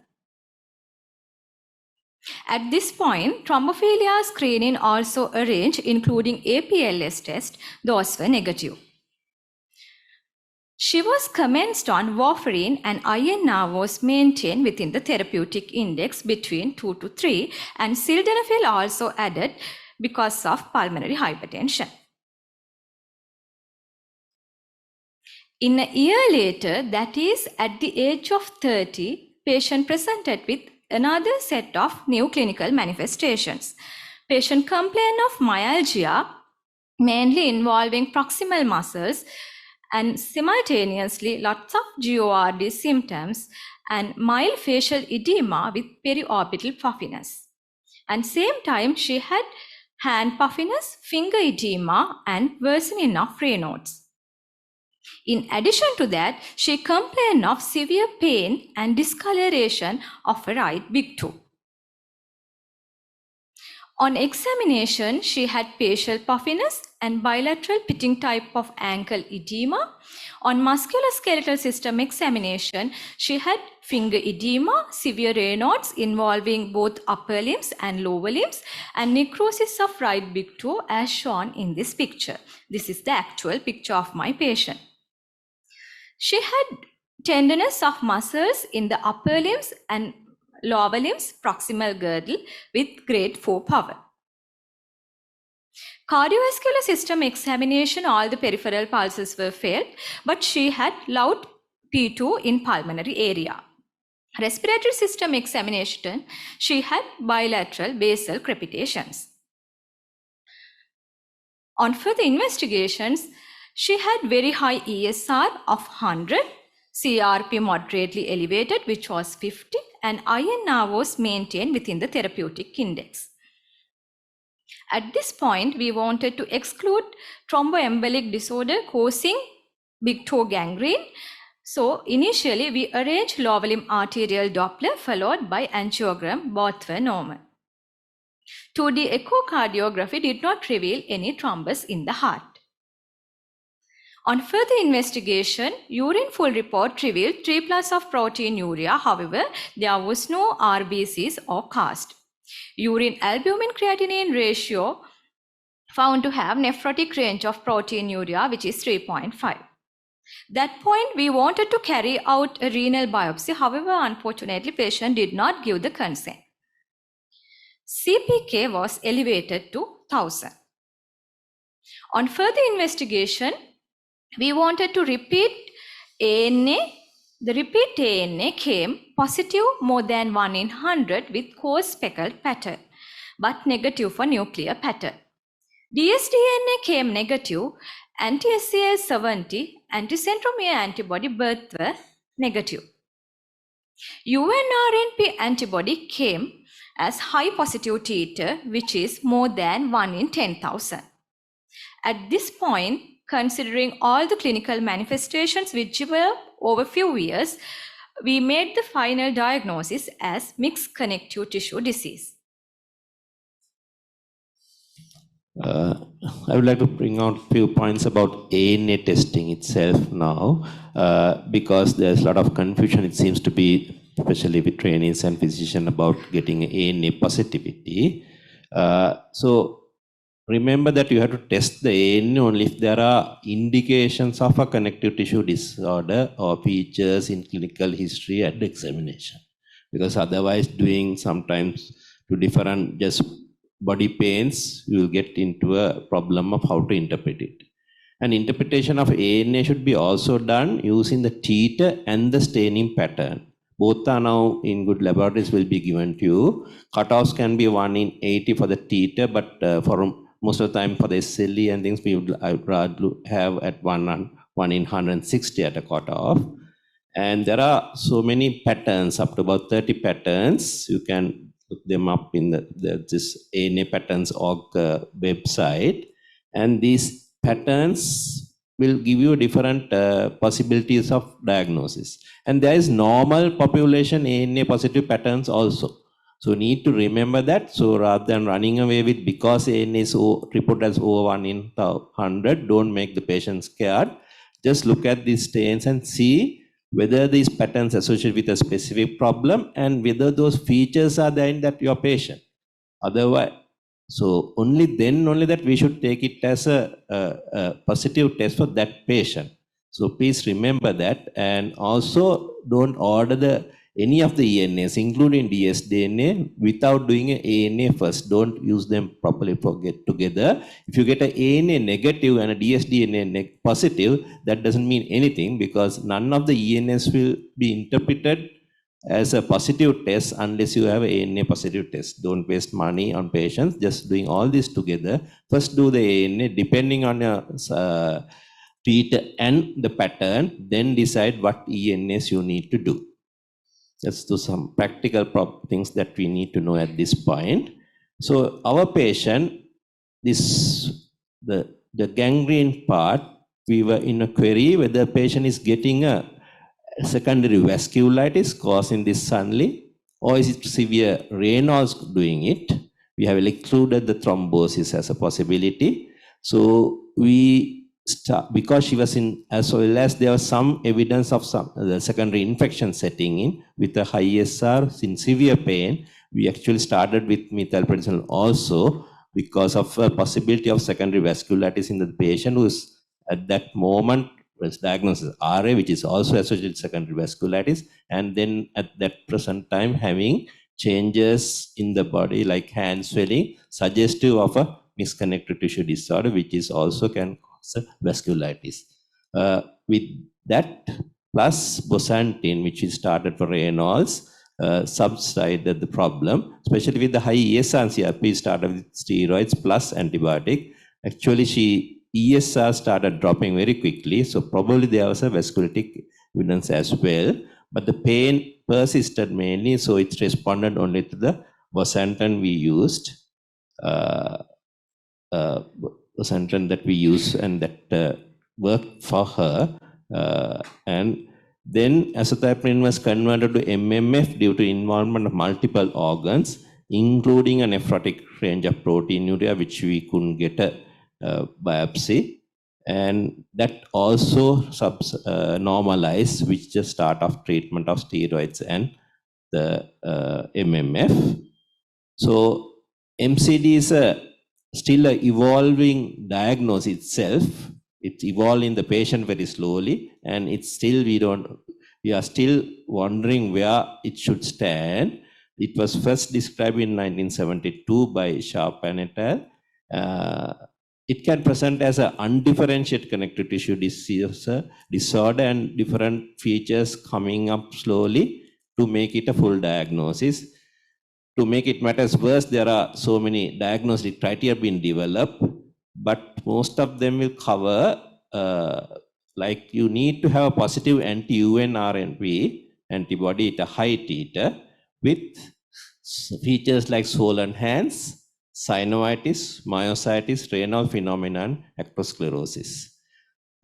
At this point, thrombophilia screening also arranged, including APLS test. Those were negative. She was commenced on warfarin and INR was maintained within the therapeutic index between 2 to 3, and sildenafil also added because of pulmonary hypertension. In a year later, that is at the age of 30, patient presented with another set of new clinical manifestations. Patient complained of myalgia, mainly involving proximal muscles, and simultaneously lots of GORD symptoms and mild facial edema with periorbital puffiness. And same time, she had hand puffiness, finger edema, and worsening of Raynaud's. In addition to that, she complained of severe pain and discoloration of her right big toe. On examination, she had facial puffiness and bilateral pitting type of ankle edema. On musculoskeletal system examination, she had finger edema, severe Raynaud's involving both upper limbs and lower limbs, and necrosis of right big toe as shown in this picture. This is the actual picture of my patient. She had tenderness of muscles in the upper limbs and lower limbs, proximal girdle with grade 4 power. Cardiovascular system examination, all the peripheral pulses were failed, but she had loud P2 in pulmonary area. Respiratory system examination, she had bilateral basal crepitations. On further investigations, she had very high ESR of 100, CRP moderately elevated, which was 50, and INR was maintained within the therapeutic index. At this point, we wanted to exclude thromboembolic disorder causing big toe gangrene. So initially, we arranged lower limb arterial Doppler followed by angiogram, both were normal. 2D echocardiography did not reveal any thrombus in the heart. On further investigation, urine full report revealed 3+ of proteinuria. However, there was no RBCs or cast. Urine albumin creatinine ratio found to have nephrotic range of proteinuria, which is 3.5. That point, we wanted to carry out a renal biopsy. However, unfortunately, patient did not give the consent. CPK was elevated to 1000. On further investigation, we wanted to repeat ANA. The repeat ANA came positive more than 1 in 100 with coarse speckled pattern, but negative for nuclear pattern. dsDNA came negative, anti-SCA 70, anti-centromere antibody both were negative. UNRNP antibody came as high positive titer, which is more than 1 in 10,000. At this point, considering all the clinical manifestations which were over few years, we made the final diagnosis as mixed connective tissue disease. I would like to bring out a few points about ANA testing itself now, because there's a lot of confusion, it seems to be, especially with trainees and physicians, about getting ANA positivity. So remember that you have to test the ANA only if there are indications of a connective tissue disorder or features in clinical history at the examination. Because otherwise, doing sometimes to different just body pains, you will get into a problem of how to interpret it. And interpretation of ANA should be also done using the titer and the staining pattern. Both are now in good laboratories, will be given to you. Cutoffs can be 1 in 80 for the titer, but for most of the time for the SLE and things, I would rather have at 1 in 160 at a cutoff. And there are so many patterns, up to about 30 patterns. You can look them up in this ANA patterns.org website. And these patterns will give you different possibilities of diagnosis. And there is normal population ANA positive patterns also. So need to remember that. So rather than running away with because ANA is reported as over 1 in 100, don't make the patient scared. Just look at these stains and see whether these patterns associated with a specific problem and whether those features are there in that your patient. Otherwise, so only that we should take it as a positive test for that patient. So please remember that, and also don't order any of the ENAs, including dsDNA, without doing an ANA first. Don't use them properly together. If you get an ANA negative and a dsDNA positive, that doesn't mean anything, because none of the ENAs will be interpreted as a positive test unless you have an ANA positive test. Don't waste money on patients just doing all this together. First do the ANA depending on your titer and the pattern, then decide what ENAs you need to do. Let's do some practical things that we need to know at this point. So our patient, the gangrene part, we were in a query whether the patient is getting a secondary vasculitis causing this suddenly, or is it severe Raynaud's doing it. We have excluded the thrombosis as a possibility. So because she was in, as well as there was some evidence of the secondary infection setting in with a high SR in severe pain, we actually started with methylprednisolone also because of a possibility of secondary vasculitis in the patient who is at that moment was diagnosed as RA, which is also associated with secondary vasculitis, and then at that present time having changes in the body like hand swelling, suggestive of a mixed connective tissue disorder, which is also can cause vasculitis. With that plus bosantin, which is started for Raynaud's, subsided the problem, especially with the high ESR CRP started with steroids plus antibiotic. Actually, ESR started dropping very quickly, so probably there was a vasculitic evidence as well. But the pain persisted mainly, so it responded only to the bosantin we used, bosantin that we use, and that worked for her. And then azathioprine was converted to MMF due to involvement of multiple organs, including a nephrotic range of proteinuria, which we couldn't get a biopsy. And that also normalized, which is the start of treatment of steroids and the MMF. So MCD is still an evolving diagnosis itself. It's evolving the patient very slowly, and it's still we are still wondering where it should stand. It was first described in 1972 by Sharp and et al. It can present as an undifferentiated connective tissue disorder and different features coming up slowly to make it a full diagnosis. To make it matters worse, there are so many diagnostic criteria being developed, but most of them will cover, like you need to have a positive anti-UNRNP antibody at a high titer with features like swollen hands, synovitis, myositis, Raynaud phenomenon, atherosclerosis.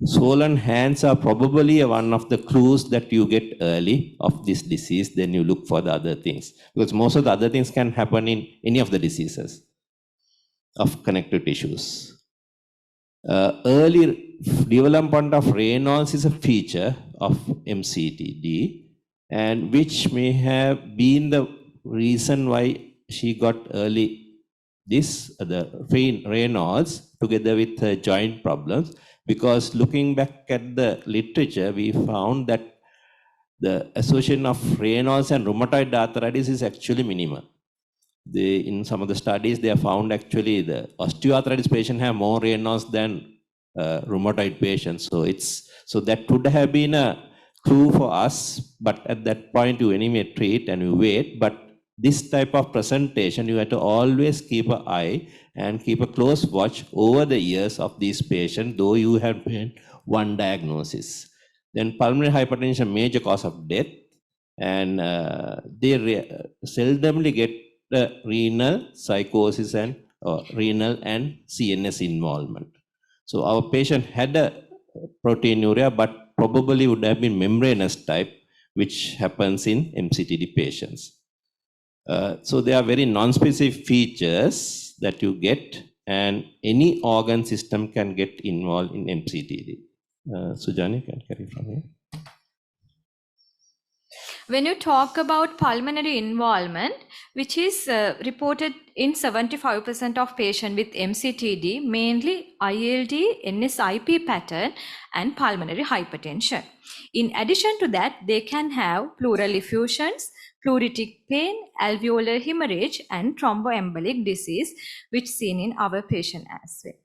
Swollen hands are probably one of the clues that you get early of this disease, then you look for the other things. Because most of the other things can happen in any of the diseases of connective tissues. Early development of Raynaud's is a feature of MCTD, and which may have been the reason why she got early the Raynaud's together with joint problems. Because looking back at the literature, we found that the association of Raynaud's and rheumatoid arthritis is actually minimal. In some of the studies, they have found actually the osteoarthritis patient have more Raynaud's than rheumatoid patients. So that would have been a clue for us, but at that point you anyway treat and you wait. But this type of presentation, you have to always keep an eye and keep a close watch over the years of these patients, though you have been one diagnosis. Then pulmonary hypertension, major cause of death, and they seldomly get the renal psychosis and renal and CNS involvement. So our patient had a proteinuria, but probably would have been membranous type, which happens in MCTD patients. So there are very non-specific features that you get, and any organ system can get involved in MCTD. Sujani can carry from here. When you talk about pulmonary involvement, which is reported in 75% of patients with MCTD, mainly ILD, NSIP pattern, and pulmonary hypertension. In addition to that, they can have pleural effusions, pleuritic pain, alveolar hemorrhage, and thromboembolic disease, which seen in our patient as well.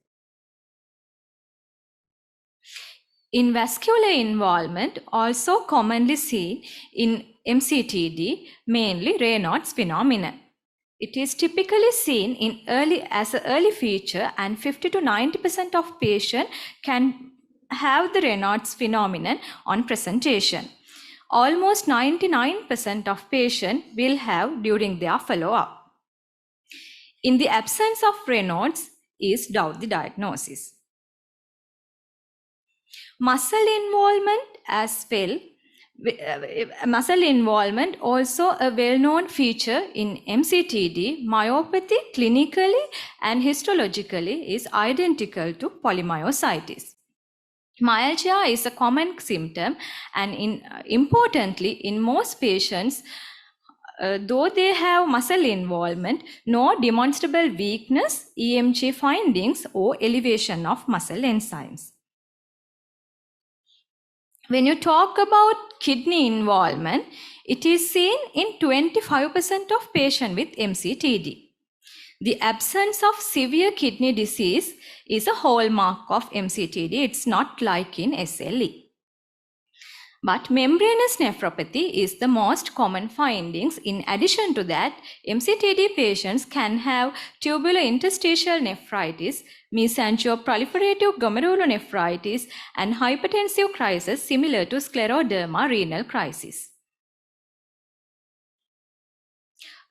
In vascular involvement, also commonly seen in MCTD, mainly Raynaud's phenomenon. It is typically seen in as an early feature, and 50 to 90% of patients can have the Raynaud's phenomenon on presentation. Almost 99% of patients will have during their follow-up. In the absence of Raynaud's is doubt the diagnosis. Muscle involvement as well. Muscle involvement also a well-known feature in MCTD. Myopathy clinically and histologically is identical to polymyositis. Myalgia is a common symptom, and importantly, in most patients, though they have muscle involvement, no demonstrable weakness, EMG findings, or elevation of muscle enzymes. When you talk about kidney involvement, it is seen in 25% of patients with MCTD. The absence of severe kidney disease is a hallmark of MCTD. It's not like in SLE. But membranous nephropathy is the most common findings. In addition to that, MCTD patients can have tubular interstitial nephritis, mesangial-proliferative glomerulonephritis, and hypertensive crisis similar to scleroderma renal crisis.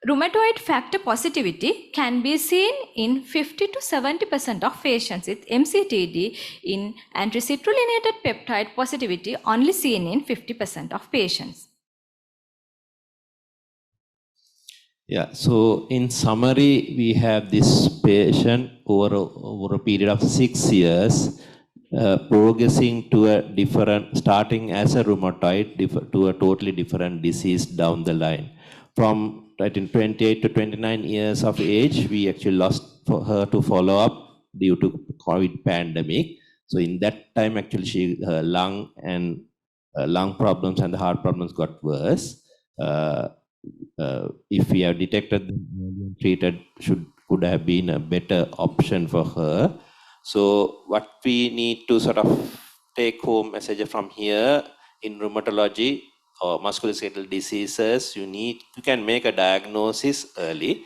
Rheumatoid factor positivity can be seen in 50 to 70% of patients with MCTD. In anti-citrullinated peptide positivity only seen in 50% of patients. Yeah, so in summary, we have this patient over a period of 6 years, progressing to a different, starting as a rheumatoid to a totally different disease down the line. From I think 28 to 29 years of age, we actually lost her to follow up due to COVID pandemic. So in that time, actually, her lung problems and the heart problems got worse. If we have detected and treated, could have been a better option for her. So what we need to sort of take home message from here in rheumatology or musculoskeletal diseases, you can make a diagnosis early,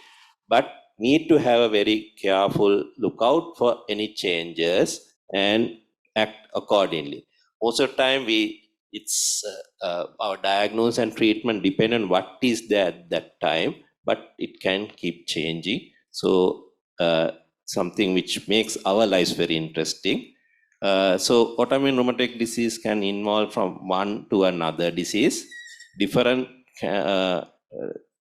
but need to have a very careful lookout for any changes and act accordingly. Most of the time, it's our diagnosis and treatment depend on what is there at that time, but it can keep changing. So something which makes our lives very interesting. So autoimmune rheumatic disease can involve from one to another disease. Different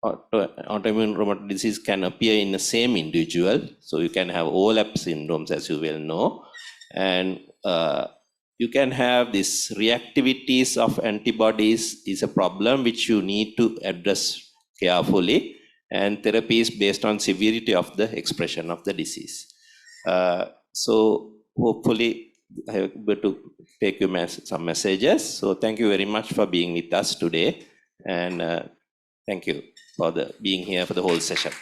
autoimmune rheumatic disease can appear in the same individual. So you can have overlap syndromes, as you well know. And you can have this reactivities of antibodies is a problem which you need to address carefully. And therapy is based on severity of the expression of the disease. So hopefully I have been able to take you some messages. So thank you very much for being with us today. And thank you for being here for the whole session.